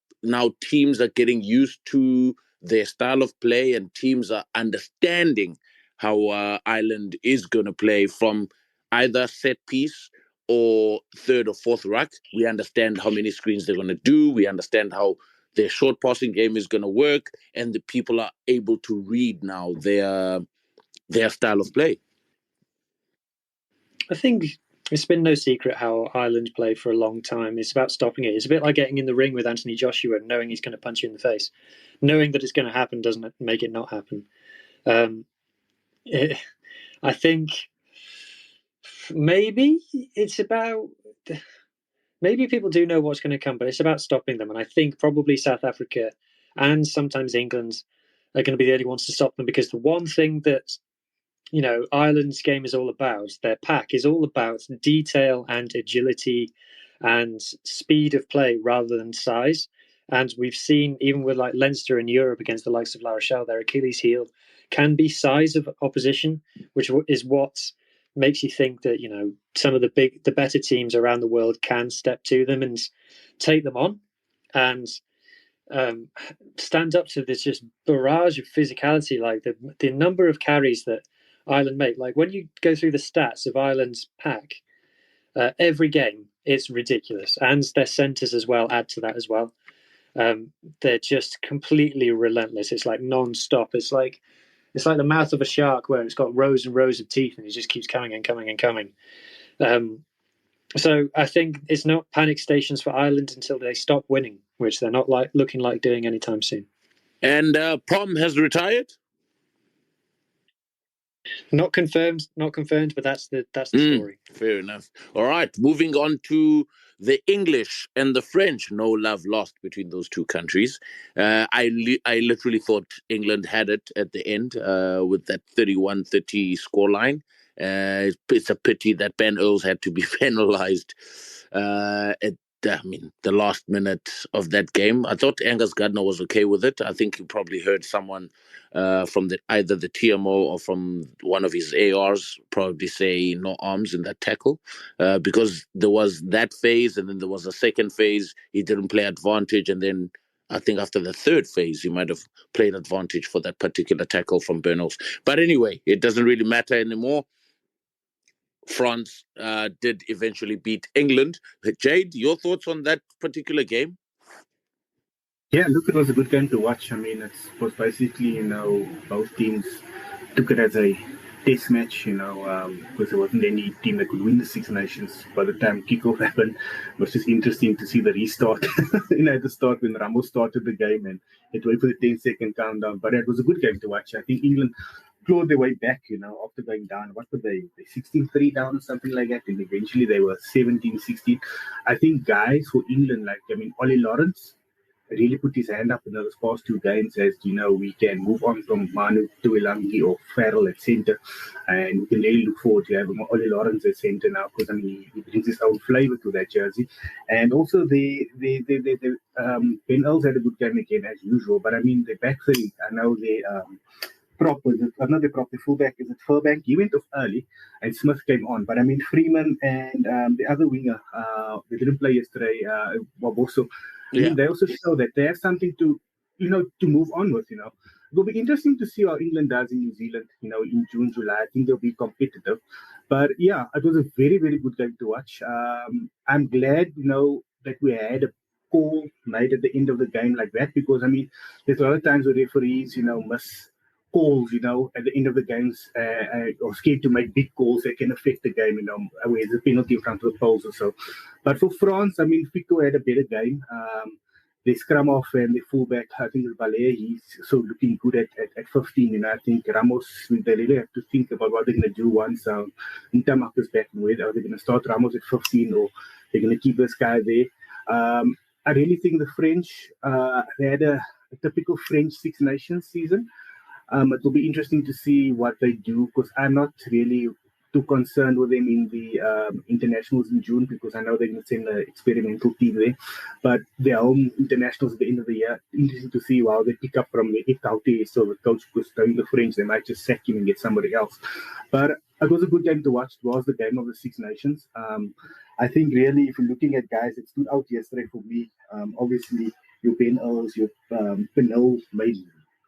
teams are getting used to their style of play, and teams are understanding how Ireland is going to play from either set piece or third or fourth ruck. We understand how many screens they're going to do. We understand how their short passing game is going to work, and the people are able to read now their style of play.
I think it's been no secret how Ireland play for a long time. It's about stopping it. It's a bit like getting in the ring with Anthony Joshua, knowing he's going to punch you in the face. Knowing that it's going to happen doesn't make it not happen. I think maybe it's about... Maybe people do know what's going to come, but it's about stopping them. And I think probably South Africa and sometimes England are going to be the only ones to stop them, because the one thing that, you know, Ireland's game is all about, their pack is all about detail and agility and speed of play rather than size. And we've seen, even with like Leinster in Europe against the likes of La Rochelle, their Achilles heel can be size of opposition, which is what makes you think that, you know, some of the better teams around the world can step to them and take them on and stand up to this just barrage of physicality. Like the number of carries that Ireland make, like when you go through the stats of Ireland's pack, every game, it's ridiculous, and their centres as well add to that as well. They're just completely relentless. It's like non-stop. It's like the mouth of a shark where it's got rows and rows of teeth and it just keeps coming and coming and coming. So I think it's not panic stations for Ireland until they stop winning, which they're not looking like doing anytime soon.
And Pom has retired?
Not confirmed, but that's the story.
Fair enough. All right, moving on to the English and the French. No love lost between those two countries. I literally thought England had it at the end with that 31-30 scoreline. It's a pity that Ben Earls had to be penalised at the last minute of that game. I thought Angus Gardner was okay with it. I think he probably heard someone from either the TMO or from one of his ARs probably say no arms in that tackle, because there was that phase and then there was a second phase. He didn't play advantage, and then I think after the third phase, he might have played advantage for that particular tackle from Bernals. But anyway, it doesn't really matter anymore. France did eventually beat England. Jade, your thoughts on that particular game?
Yeah, look, it was a good game to watch. I mean, it was basically, both teams took it as a test match, because there wasn't any team that could win the Six Nations by the time kickoff happened. It was just interesting to see the restart, at the start when Ramos started the game and it waited for the 10-second countdown. But it was a good game to watch. I think England clawed their way back, after going down. What were they 16-3 down, something like that, and eventually they were 17-16. I think guys for England, Ollie Lawrence really put his hand up in those past two games as, we can move on from Manu Tuilangi or Farrell at centre, and we can really look forward to having Ollie Lawrence at centre now, because he brings his own flavour to that jersey. And also Ben Earls had a good game again as usual, but the back three, I know they the fullback, is it Furbank? He went off early and Smith came on. But Freeman and the other winger, they didn't play yesterday, Waboso. They also show that they have something to move on with, It'll be interesting to see how England does in New Zealand, in June, July. I think they'll be competitive. But yeah, it was a very, very good game to watch. I'm glad, that we had a call made at the end of the game like that, because, there's a lot of times where referees, miss calls, at the end of the games, or scared to make big calls that can affect the game, where there's a penalty in front of the poles or so. But for France, Fico had a better game. They scrum off and the fullback, I think it's Ballet, he's so looking good at 15. I think Ramos, they really have to think about what they're going to do once Ntamak is back in. Are they going to start Ramos at 15 or they're going to keep this guy there? I really think the French, they had a typical French Six Nations season. It will be interesting to see what they do, because I'm not really too concerned with them in the internationals in June, because I know they're going to send an experimental team there. But their home internationals at the end of the year, interesting to see how they pick up from the Itaute, so the coach, because during the French, they might just sack him and get somebody else. But it was a good game to watch. It was the game of the Six Nations. I think really, if you're looking at guys that stood out yesterday for me, obviously your Ben Earls, your Pinot made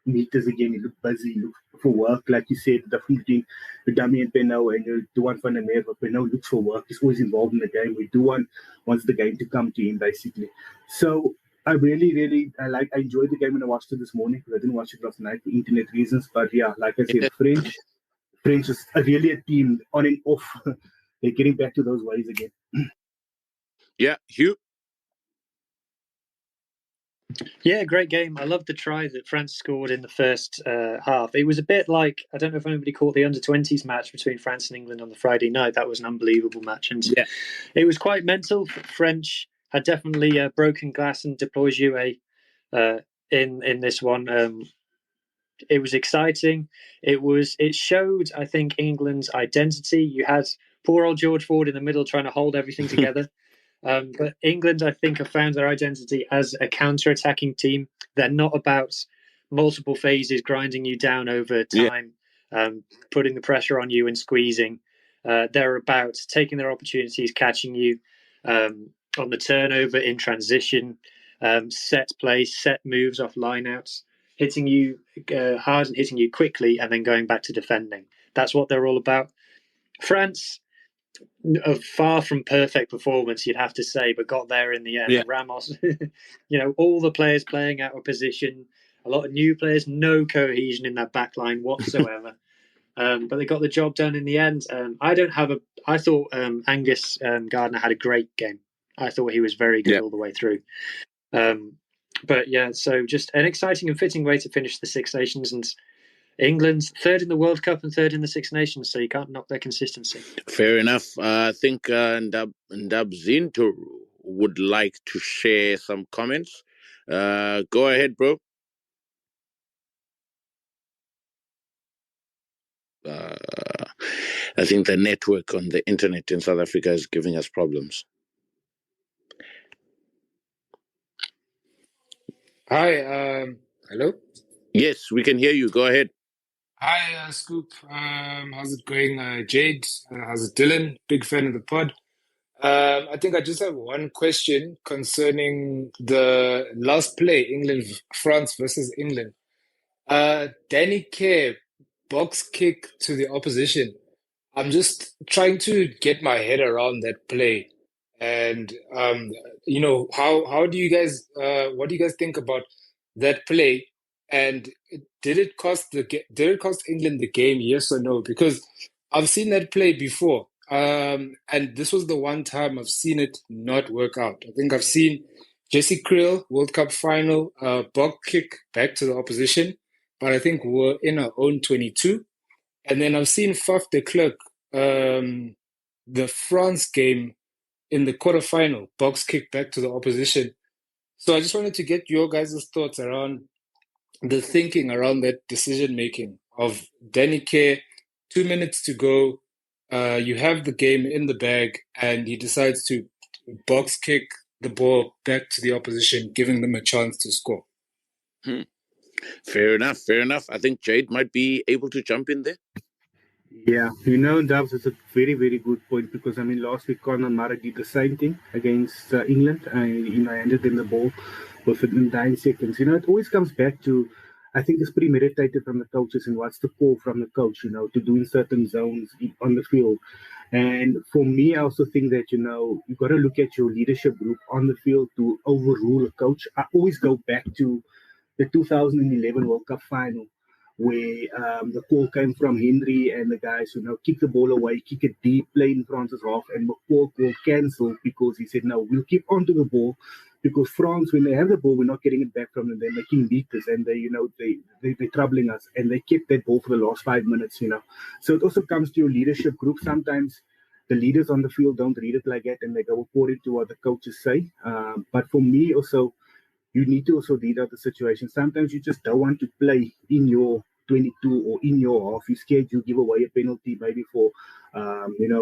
meters again. He looked busy, he looked for work, like you said, the difference between the dummy and Pinot and the one from the Meer. But Pinot looks for work. He's always involved in the game. We do wants the game to come to him, basically. So I really I enjoyed the game when I watched it this morning, because I didn't watch it last night for internet reasons. But yeah, like I said, French is really a team on and off.
they're getting back to those ways again.
Yeah, Hugh.
Yeah, great game. I loved the try that France scored in the first half. It was a bit like, I don't know if anybody caught the under-20s match between France and England on the Friday night. That was an unbelievable match. And it was quite mental. French had definitely broken glass and deployed Jouet in this one. It was exciting. It showed, I think, England's identity. You had poor old George Ford in the middle trying to hold everything together. But England, I think, have found their identity as a counter-attacking team. They're not about multiple phases grinding you down over time, putting the pressure on you and squeezing. They're about taking their opportunities, catching you on the turnover, in transition, set plays, set moves off lineouts, hitting you hard and hitting you quickly, and then going back to defending. That's what they're all about. France, a far from perfect performance, you'd have to say, but got there in the end.
Yeah.
Ramos, all the players playing out of position, a lot of new players, no cohesion in that back line whatsoever. But they got the job done in the end. I thought Angus Gardner had a great game. I thought he was very good all the way through. But yeah, so just an exciting and fitting way to finish the Six Nations, and England's third in the World Cup and third in the Six Nations, so you can't knock their consistency.
Fair enough. I think Ndab Zinto would like to share some comments. Go ahead, bro. I think the network on the internet in South Africa is giving us problems.
Hi, hello?
Yes, we can hear you. Go ahead.
Hi, Scoop. How's it going? Jade, how's it, Dylan? Big fan of the pod. I think I just have one question concerning the last play, France versus England. Danny Kerr, box kick to the opposition. I'm just trying to get my head around that play. And how do you guys what do you guys think about that play? And did it cost England the game, yes or no? Because I've seen that play before. And this was the one time I've seen it not work out. I think I've seen Jesse Kriel, World Cup final, box kick back to the opposition, but I think we're in our own 22. And then I've seen Faf de Klerk, the France game in the quarterfinal, box kick back to the opposition. So I just wanted to get your guys' thoughts around the thinking around that decision making of Danny Kerr, 2 minutes to go, you have the game in the bag, and he decides to box kick the ball back to the opposition, giving them a chance to score.
Fair enough, fair enough. I think Jade might be able to jump in there.
Yeah, Dubs, is a very, very good point, because last week Conor Murray did the same thing against England. I handed them the ball within 9 seconds. It always comes back to, I think it's premeditated from the coaches and what's the call from the coach, to do in certain zones on the field. And for me, I also think that, you've got to look at your leadership group on the field to overrule a coach. I always go back to the 2011 World Cup final, where the call came from Henry and the guys who kick the ball away, kick it deep, play in France's half, and McCall call cancelled because he said, no, we'll keep onto the ball, because France, when they have the ball, we're not getting it back from them. They're making meters, and they're troubling us, and they kept that ball for the last 5 minutes. So it also comes to your leadership group. Sometimes the leaders on the field don't read it like that, and they go according to what the coaches say. But for me also, you need to also read out the situation. Sometimes you just don't want to play in your 22 or in your half. You're scared you give away a penalty, maybe for going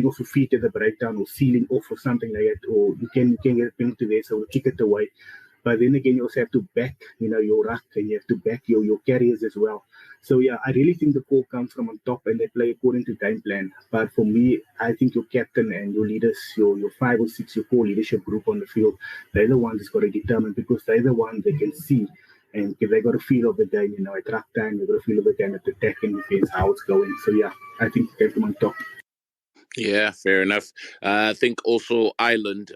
off your feet at the breakdown or sealing off or something like that, or you can get a penalty there, so we'll kick it away. But then again, you also have to back, your ruck, and you have to back your carriers as well. So yeah, I really think the call comes from on top, and they play according to game plan. But for me, I think your captain and your leaders, your 5 or 6, your core leadership group on the field, they're the ones that's got to determine, because they're the ones they can see, and if they got a feel of the game, at ruck time, they got a feel of the game at the attack and defense, how it's going. So yeah, I think it came from on top.
Yeah, fair enough. I think also Ireland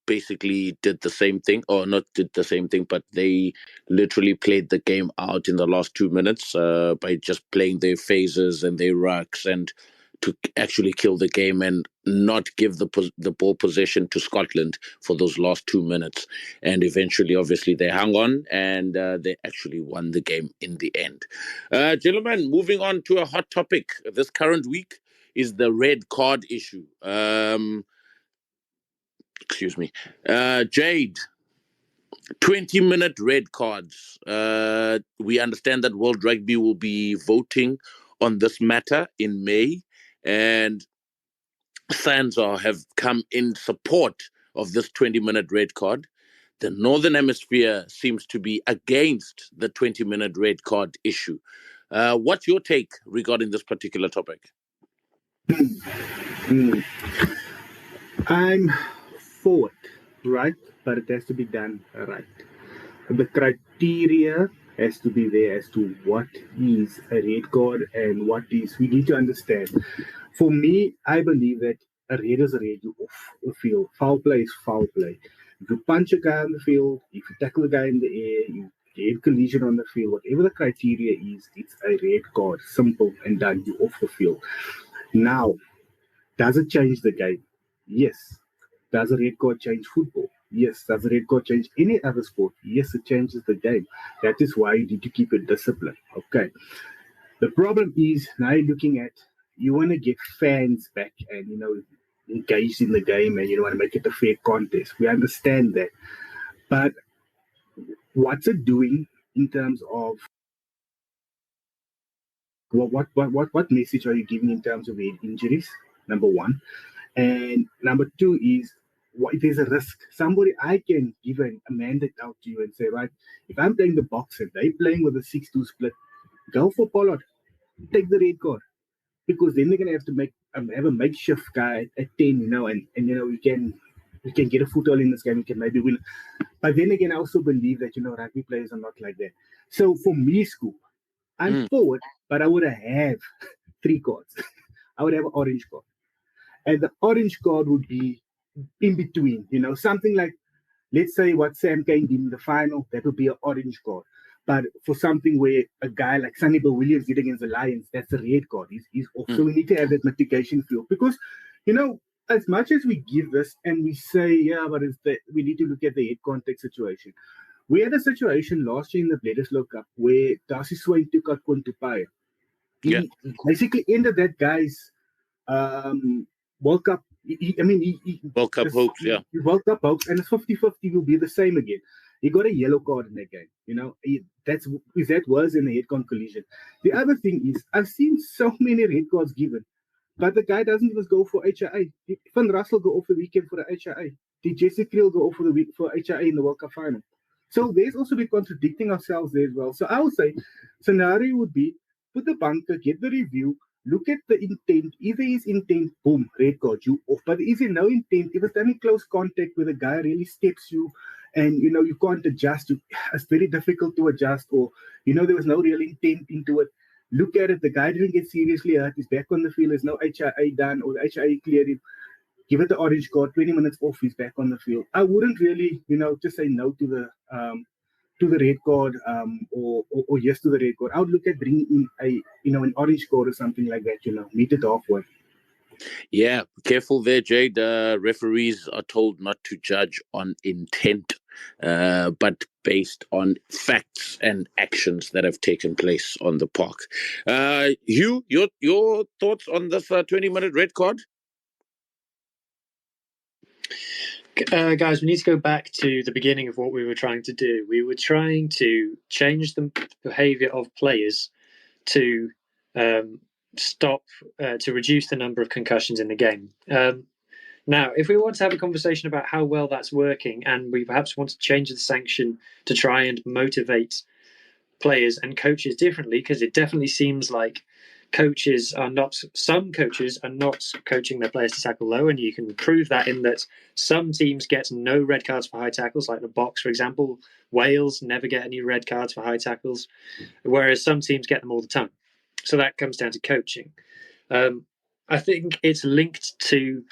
basically did the same thing, or not did the same thing, but they literally played the game out in the last 2 minutes by just playing their phases and their rucks and to actually kill the game and not give the ball possession to Scotland for those last 2 minutes. And eventually, obviously, they hung on and they actually won the game in the end. Gentlemen, moving on to a hot topic this current week is the red card issue. Excuse me. Jade, 20-minute red cards. We understand that World Rugby will be voting on this matter in May, and SANZAR have come in support of this 20-minute red card. The Northern Hemisphere seems to be against the 20-minute red card issue. What's your take regarding this particular topic?
I'm for it, right? But it has to be done right. The criteria has to be there as to what is a red card and what is. We need to understand. For me, I believe that a red is a red. You off the field. Foul play is foul play. If you punch a guy on the field, if you tackle a guy in the air, you get collision on the field, whatever the criteria is, it's a red card. Simple and done. You off the field. Now, does it change the game? Yes. Does a red card change football? Yes. Does a red card change any other sport? Yes, it changes the game. That is why you need to keep it disciplined. Okay. The problem is now you're looking at, you want to get fans back and, engaged in the game, and you want to make it a fair contest. We understand that. But what's it doing in terms of what message are you giving in terms of injuries? Number one. And number two is, if there's a risk, I can give a mandate out to you and say, right, if I'm playing the box and they're playing with a 6-2 split, go for Pollard, take the red card, because then they're gonna have to have a makeshift guy at 10, and we can get a foothold in this game, we can maybe win. But then again, I also believe that rugby players are not like that. So for me, Scoop, I'm forward, but I would have 3 cards. I would have an orange card. And the orange card would be in between, something like, let's say what Sam Kane did in the final, that would be an orange card. But for something where a guy like Sonny Bill Williams did against the Lions, that's a red card. He's off. So we need to have that mitigation field. Because, as much as we give this and we say, but we need to look at the head contact situation. We had a situation last year in the Bledisloe Cup where Darcy Swain took out Quintupaya. He basically ended that guy's World Cup.
World Cup hopes, yeah.
World Cup hopes, and it's 50-50 will be the same again. He got a yellow card in that game. That was in a head-con collision. The other thing is, I've seen so many red cards given, but the guy doesn't even go for HIA. Van Russell go off the weekend for the HIA. Did Jesse Kriel go off for the week for HIA in the World Cup final? So there's also be contradicting ourselves there as well. So I would say scenario would be put the bunker, get the review, look at the intent. If there is intent, boom, red card, you off. But is there no intent? If it's done in close contact where the guy really steps you and, you can't adjust, it's very difficult to adjust, or, there was no real intent into it. Look at it. The guy didn't get seriously hurt. He's back on the field. There's no HIA done, or the HIA cleared him. Give it the orange card. 20 minutes off. He's back on the field. I wouldn't really, just say no to the red card, or yes to the red card. I would look at bringing in an orange card or something like that. Meet it halfway.
Yeah, careful there, Jade. Referees are told not to judge on intent, but based on facts and actions that have taken place on the park. Hugh, your thoughts on this 20-minute red card?
Guys, we need to go back to the beginning of what we were trying to do. We were trying to change the behaviour of players to to reduce the number of concussions in the game. Now, if we want to have a conversation about how well that's working, and we perhaps want to change the sanction to try and motivate players and coaches differently, because it definitely seems like some coaches are not coaching their players to tackle low, and you can prove that in that some teams get no red cards for high tackles, like the Box, for example. Wales never get any red cards for high tackles, whereas some teams get them all the time. So that comes down to coaching. I think it's linked to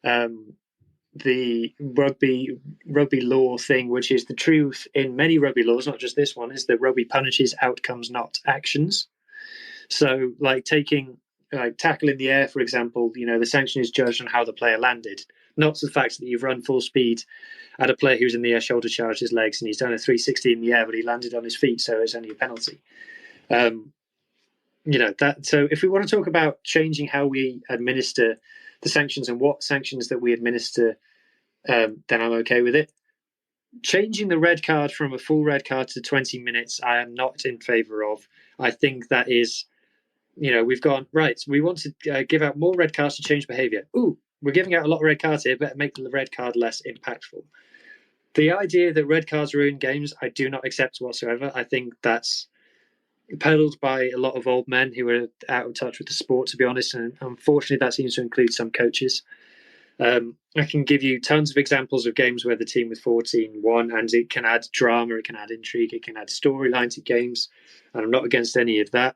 the rugby law thing, which is the truth in many rugby laws, not just this one, is that rugby punishes outcomes, not actions. So, like taking like tackle in the air, for example, the sanction is judged on how the player landed, not the fact that you've run full speed at a player who's in the air, shoulder charged his legs, and he's done a 360 in the air, but he landed on his feet, so it's only a penalty. So if we want to talk about changing how we administer the sanctions and what sanctions that we administer, then I'm okay with it. Changing the red card from a full red card to 20 minutes, I am not in favour of. I think that is, we've gone, right, we want to give out more red cards to change behaviour. Ooh, we're giving out a lot of red cards here, better make the red card less impactful. The idea that red cards ruin games, I do not accept whatsoever. I think that's peddled by a lot of old men who are out of touch with the sport, to be honest, and unfortunately that seems to include some coaches. I can give you tons of examples of games where the team with 14 won, and it can add drama, it can add intrigue, it can add storyline to games, and I'm not against any of that.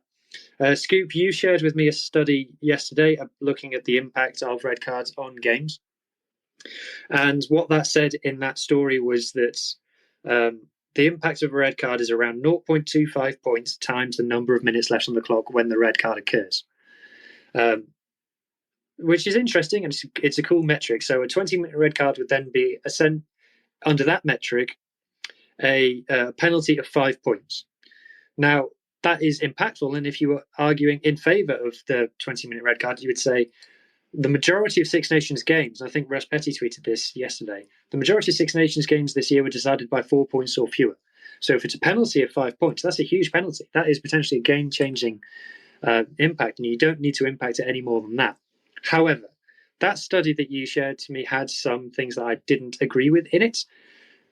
Scoop, you shared with me a study yesterday looking at the impact of red cards on games. And what that said in that story was that the impact of a red card is around 0.25 points times the number of minutes left on the clock when the red card occurs, which is interesting, and it's a cool metric. So a 20-minute red card would then be, under that metric, a penalty of 5 points. Now, that is impactful, and if you were arguing in favour of the 20-minute red card, you would say the majority of Six Nations games, and I think Russ Petty tweeted this yesterday, the majority of Six Nations games this year were decided by 4 points or fewer. So if it's a penalty of 5 points, that's a huge penalty. That is potentially a game-changing impact, and you don't need to impact it any more than that. However, that study that you shared to me had some things that I didn't agree with in it.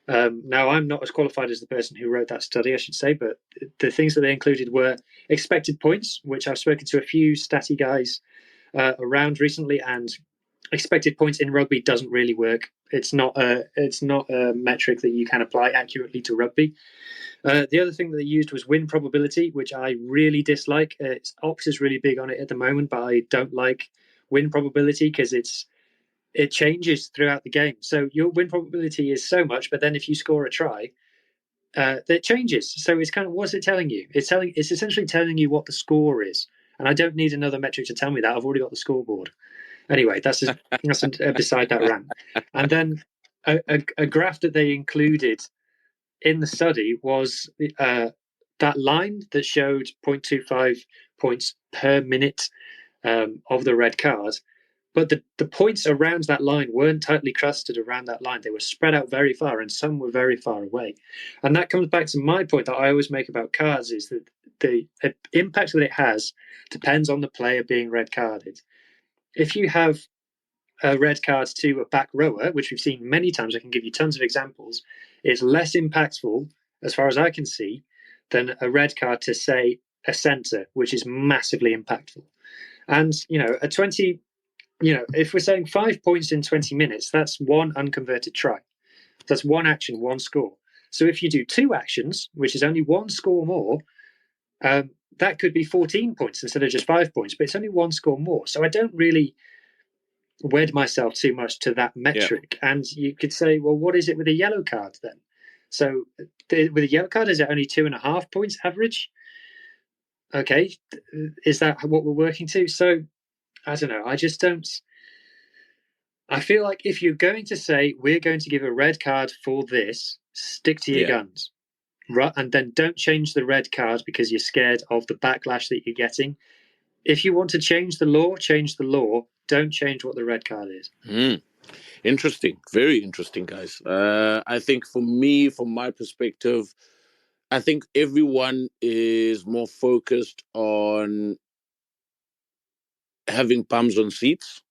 Now, I'm not as qualified as the person who wrote that study, I should say, but the things that they included were expected points, which I've spoken to a few statty guys around recently, and expected points in rugby doesn't really work. It's not a metric that you can apply accurately to rugby. The other thing that they used was win probability, which I really dislike. Ops is really big on it at the moment, but I don't like win probability because it changes throughout the game. So your win probability is so much, but then if you score a try, it changes. So it's kind of, what's it telling you? It's essentially telling you what the score is. And I don't need another metric to tell me that. I've already got the scoreboard. Anyway, that's beside that rant. And then a graph that they included in the study was that line that showed 0.25 points per minute of the red card. But the points around that line weren't tightly clustered around that line. They were spread out very far, and some were very far away. And that comes back to my point that I always make about cards, is that the impact that it has depends on the player being red carded. If you have a red card to a back rower, which we've seen many times, I can give you tons of examples, is less impactful, as far as I can see, than a red card to, say, a centre, which is massively impactful. And, a 20... if we're saying 5 points in 20 minutes, that's one unconverted try. That's one action, one score. So if you do two actions, which is only one score more, that could be 14 points instead of just 5 points, but it's only one score more. So I don't really wed myself too much to that metric. Yeah. And you could say, well, what is it with a yellow card then? So with a yellow card, is it only 2.5 points average? Okay, is that what we're working to? So I don't know. I just don't. I feel like if you're going to say we're going to give a red card for this, stick to your guns, right? And then don't change the red card because you're scared of the backlash that you're getting. If you want to change the law, change the law. Don't change what the red card is.
Interesting, very interesting, guys. I think for me, from my perspective, I think everyone is more focused on having bums on seats,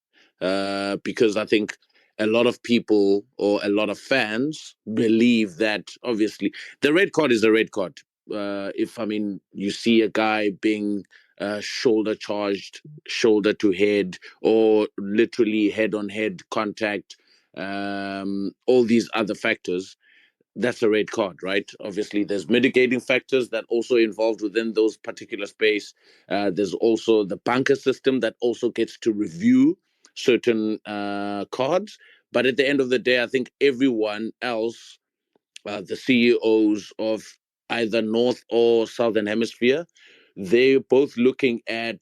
because I think a lot of people or a lot of fans believe that obviously the red card is a red card. If you see a guy being shoulder charged, shoulder to head, or literally head on head contact, all these other factors, that's a red card, right? Obviously, there's mitigating factors that also involved within those particular space. There's also the bunker system that also gets to review certain cards. But at the end of the day, I think everyone else, the CEOs of either North or Southern Hemisphere, they're both looking at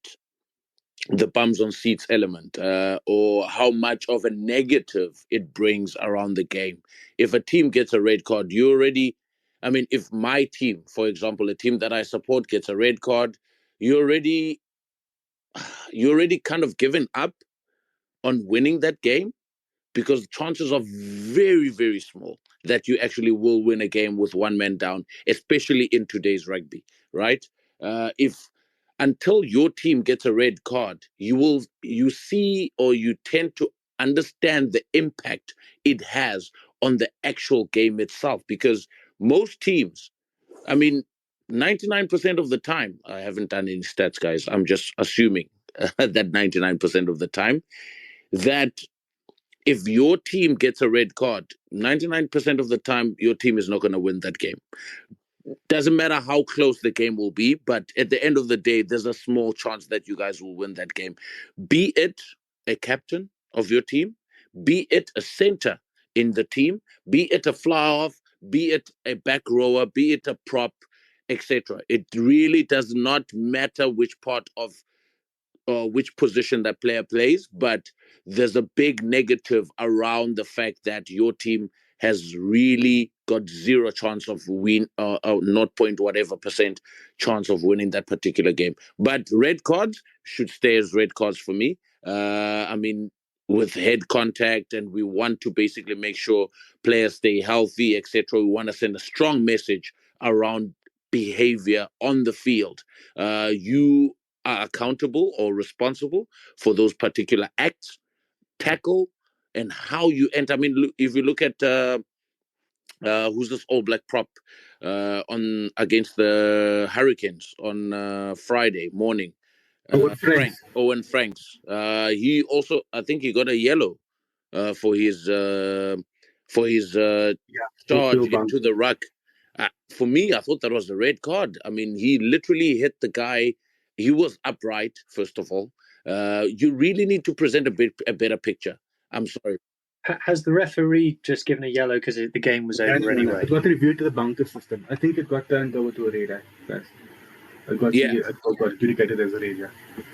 the bums on seats element, or how much of a negative it brings around the game. If a team gets a red card, you already, I mean, if my team, for example, a team that I support gets a red card, you already kind of given up on winning that game, because chances are very, very small that you actually will win a game with one man down, especially in today's rugby, right? If until your team gets a red card, you see, or you tend to understand the impact it has on the actual game itself, because most teams, I mean, 99% of the time, I haven't done any stats, guys, I'm just assuming that 99% of the time, that if your team gets a red card, 99% of the time, your team is not going to win that game. Doesn't matter how close the game will be, but at the end of the day, there's a small chance that you guys will win that game. Be it a captain of your team, be it a center in the team, be it a fly-off, be it a back rower, be it a prop, etc. It really does not matter which part of or which position that player plays, but there's a big negative around the fact that your team has really got zero chance of win, 0 point whatever percent chance of winning that particular game. But red cards should stay as red cards for me. I mean, with head contact, and we want to basically make sure players stay healthy, etc. We want to send a strong message around behavior on the field. You are accountable or responsible for those particular acts, tackle, and how you enter. I mean, if you look at who's this All Black prop on against the Hurricanes on Friday morning, Owen Franks. He also, I think, he got a yellow for his charge into the ruck. For me, I thought that was a red card. I mean, he literally hit the guy. He was upright, first of all. You really need to present a better picture. I'm sorry.
Has the referee just given a yellow because the game was over anyway?
It got reviewed to the bunker system. I think it got turned over to a radar. It got adjudicated as a radar.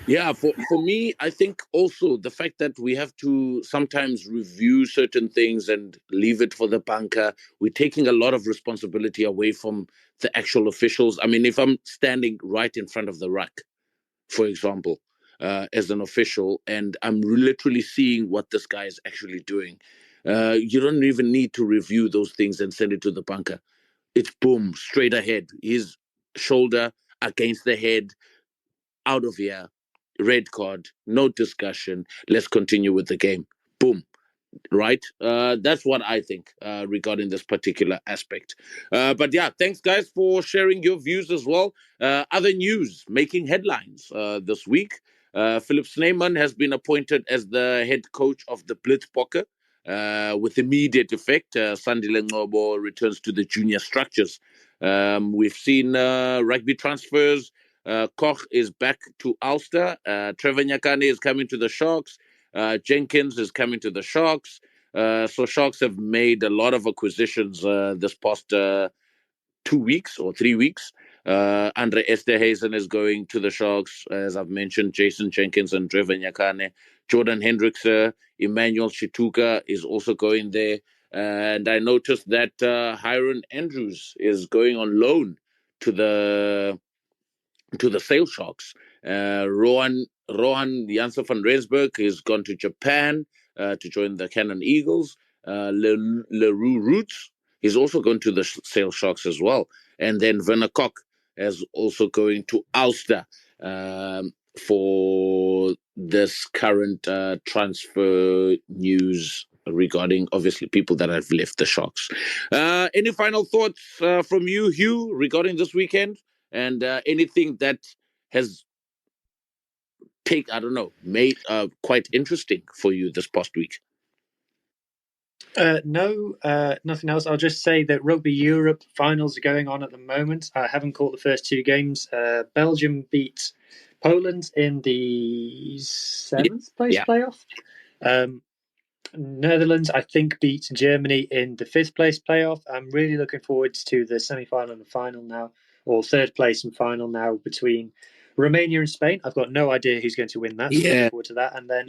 Yeah, for me, I think also the fact that we have to sometimes review certain things and leave it for the bunker, we're taking a lot of responsibility away from the actual officials. I mean, if I'm standing right in front of the ruck, for example, as an official, and I'm literally seeing what this guy is actually doing, you don't even need to review those things and send it to the bunker. It's boom, straight ahead. His shoulder against the head, out of here, red card, no discussion. Let's continue with the game. Boom. Right? That's what I think regarding this particular aspect. But yeah, thanks guys for sharing your views as well. Other news making headlines this week. Philip Snyman has been appointed as the head coach of the Blitzbokke. With immediate effect, Sandile Ngobo returns to the junior structures. We've seen rugby transfers. Koch is back to Ulster. Trevor Nyakane is coming to the Sharks. Jenkins is coming to the Sharks. So Sharks have made a lot of acquisitions this past 2 weeks or 3 weeks. Andre Esterhuizen is going to the Sharks, as I've mentioned. Jason Jenkins and Trevor Nyakane. Jordan Hendricks, Emmanuel Shituka is also going there. And I noticed that Hiron Andrews is going on loan to the Sale Sharks. Rohan Janssen van Rensburg has gone to Japan to join the Cannon Eagles. Leroux Roots is also going to the Sale Sharks as well. And then Werner Koch is also going to Ulster for this current transfer news regarding, obviously, people that have left the Sharks. Any final thoughts from you, Hugh, regarding this weekend? And anything that has made quite interesting for you this past week?
No, nothing else. I'll just say that Rugby Europe finals are going on at the moment. I haven't caught the first 2 games. Belgium beat Poland in the 7th place playoff. Netherlands, I think, beat Germany in the 5th place playoff. I'm really looking forward to the semi-final and the final now, or 3rd place and final now, between Romania and Spain. I've got no idea who's going to win that. So looking forward to that. And then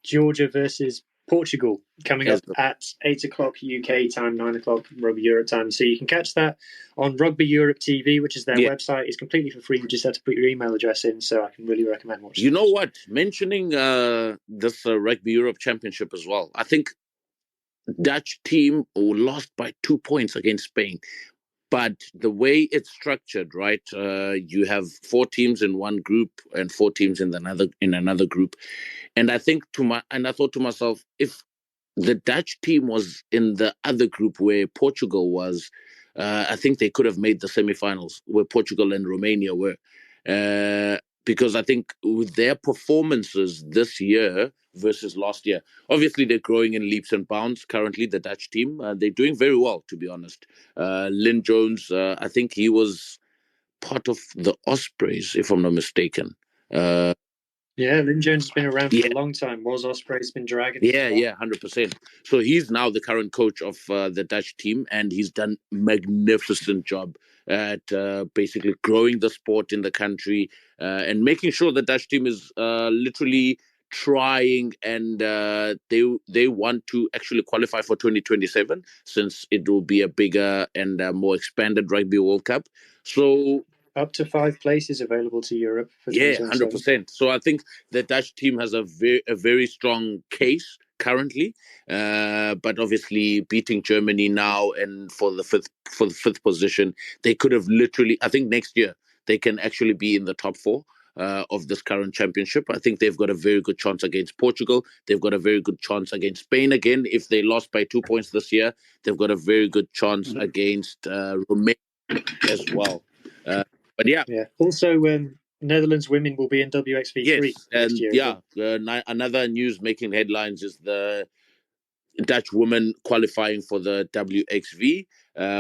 Georgia versus Portugal coming up at 8 o'clock UK time, 9 o'clock Rugby Europe time. So you can catch that on Rugby Europe TV, which is their website. It's completely for free. You just have to put your email address in. So I can really recommend watching.
You know what? Mentioning this Rugby Europe Championship as well, I think Dutch team lost by 2 points against Spain. But the way it's structured, right? You have 4 teams in one group and 4 teams in another group. And I thought to myself, if the Dutch team was in the other group where Portugal was, I think they could have made the semifinals where Portugal and Romania were. Because I think with their performances this year versus last year, obviously they're growing in leaps and bounds currently, the Dutch team. They're doing very well, to be honest. Lynn Jones, I think he was part of the Ospreys, if I'm not mistaken.
Yeah, Lynn Jones has been around for a long time. Was Ospreys, been Dragons?
Yeah, 100%. So he's now the current coach of the Dutch team, and he's done magnificent job at basically growing the sport in the country and making sure the Dutch team is literally trying, and they want to actually qualify for 2027 since it will be a bigger and more expanded Rugby World Cup. So
up to 5 places available to Europe for
100%. So I think the Dutch team has a very strong case currently, but obviously beating Germany now and for the fifth position, they could have literally. I think next year they can actually be in the top 4 of this current championship. I think they've got a very good chance against Portugal. They've got a very good chance against Spain again. If they lost by 2 points this year, they've got a very good chance against Romania as well. But
also Netherlands women will be in WXV3 next year.
Another news making headlines is the Dutch women qualifying for the WXV,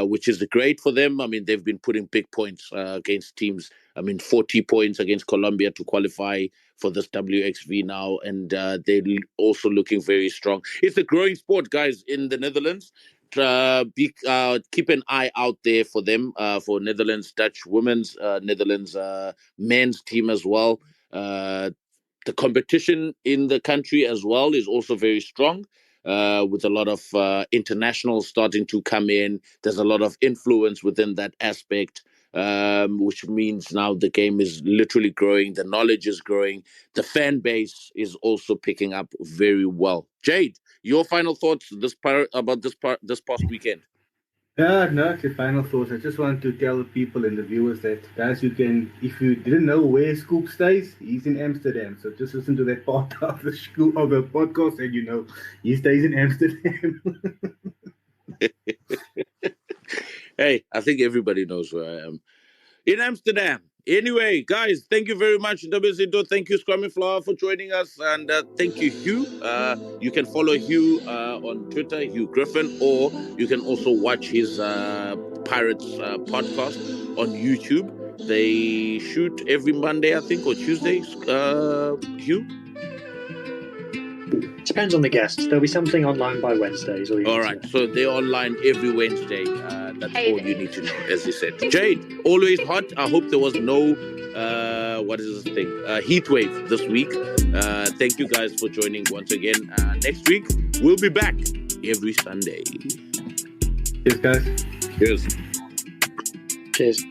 which is great for them. I mean, they've been putting big points against teams. I mean, 40 points against Colombia to qualify for this WXV now, and they're also looking very strong. It's a growing sport, guys, in the Netherlands. Keep an eye out there for them, for Netherlands Dutch women's, Netherlands men's team as well. The competition in the country as well is also very strong, with a lot of internationals starting to come in. There's a lot of influence within that aspect, which means now the game is literally growing. The knowledge is growing. The fan base is also picking up very well. Jade, your final thoughts about this past weekend?
No, the final thoughts. I just want to tell the people and the viewers that, guys, you can, if you didn't know where Scoop stays, he's in Amsterdam. So just listen to that part of the podcast, and you know he stays in Amsterdam.
Hey, I think everybody knows where I am. In Amsterdam. Anyway, guys, thank you very much, WZO. Thank you, Scrummy Flower, for joining us. And thank you, Hugh. You can follow Hugh on Twitter, Hugh Griffin, or you can also watch his Pirates podcast on YouTube. They shoot every Monday, I think, or Tuesday, Hugh?
Depends on the guests. There'll be something online by Wednesdays.
All right, so they're online every Wednesday. That's all you need to know, as you said. Jade, always hot. I hope there was no, what is this thing? Heat wave this week. Thank you guys for joining once again. Next week, we'll be back every Sunday.
Cheers, guys.
Cheers.
Cheers.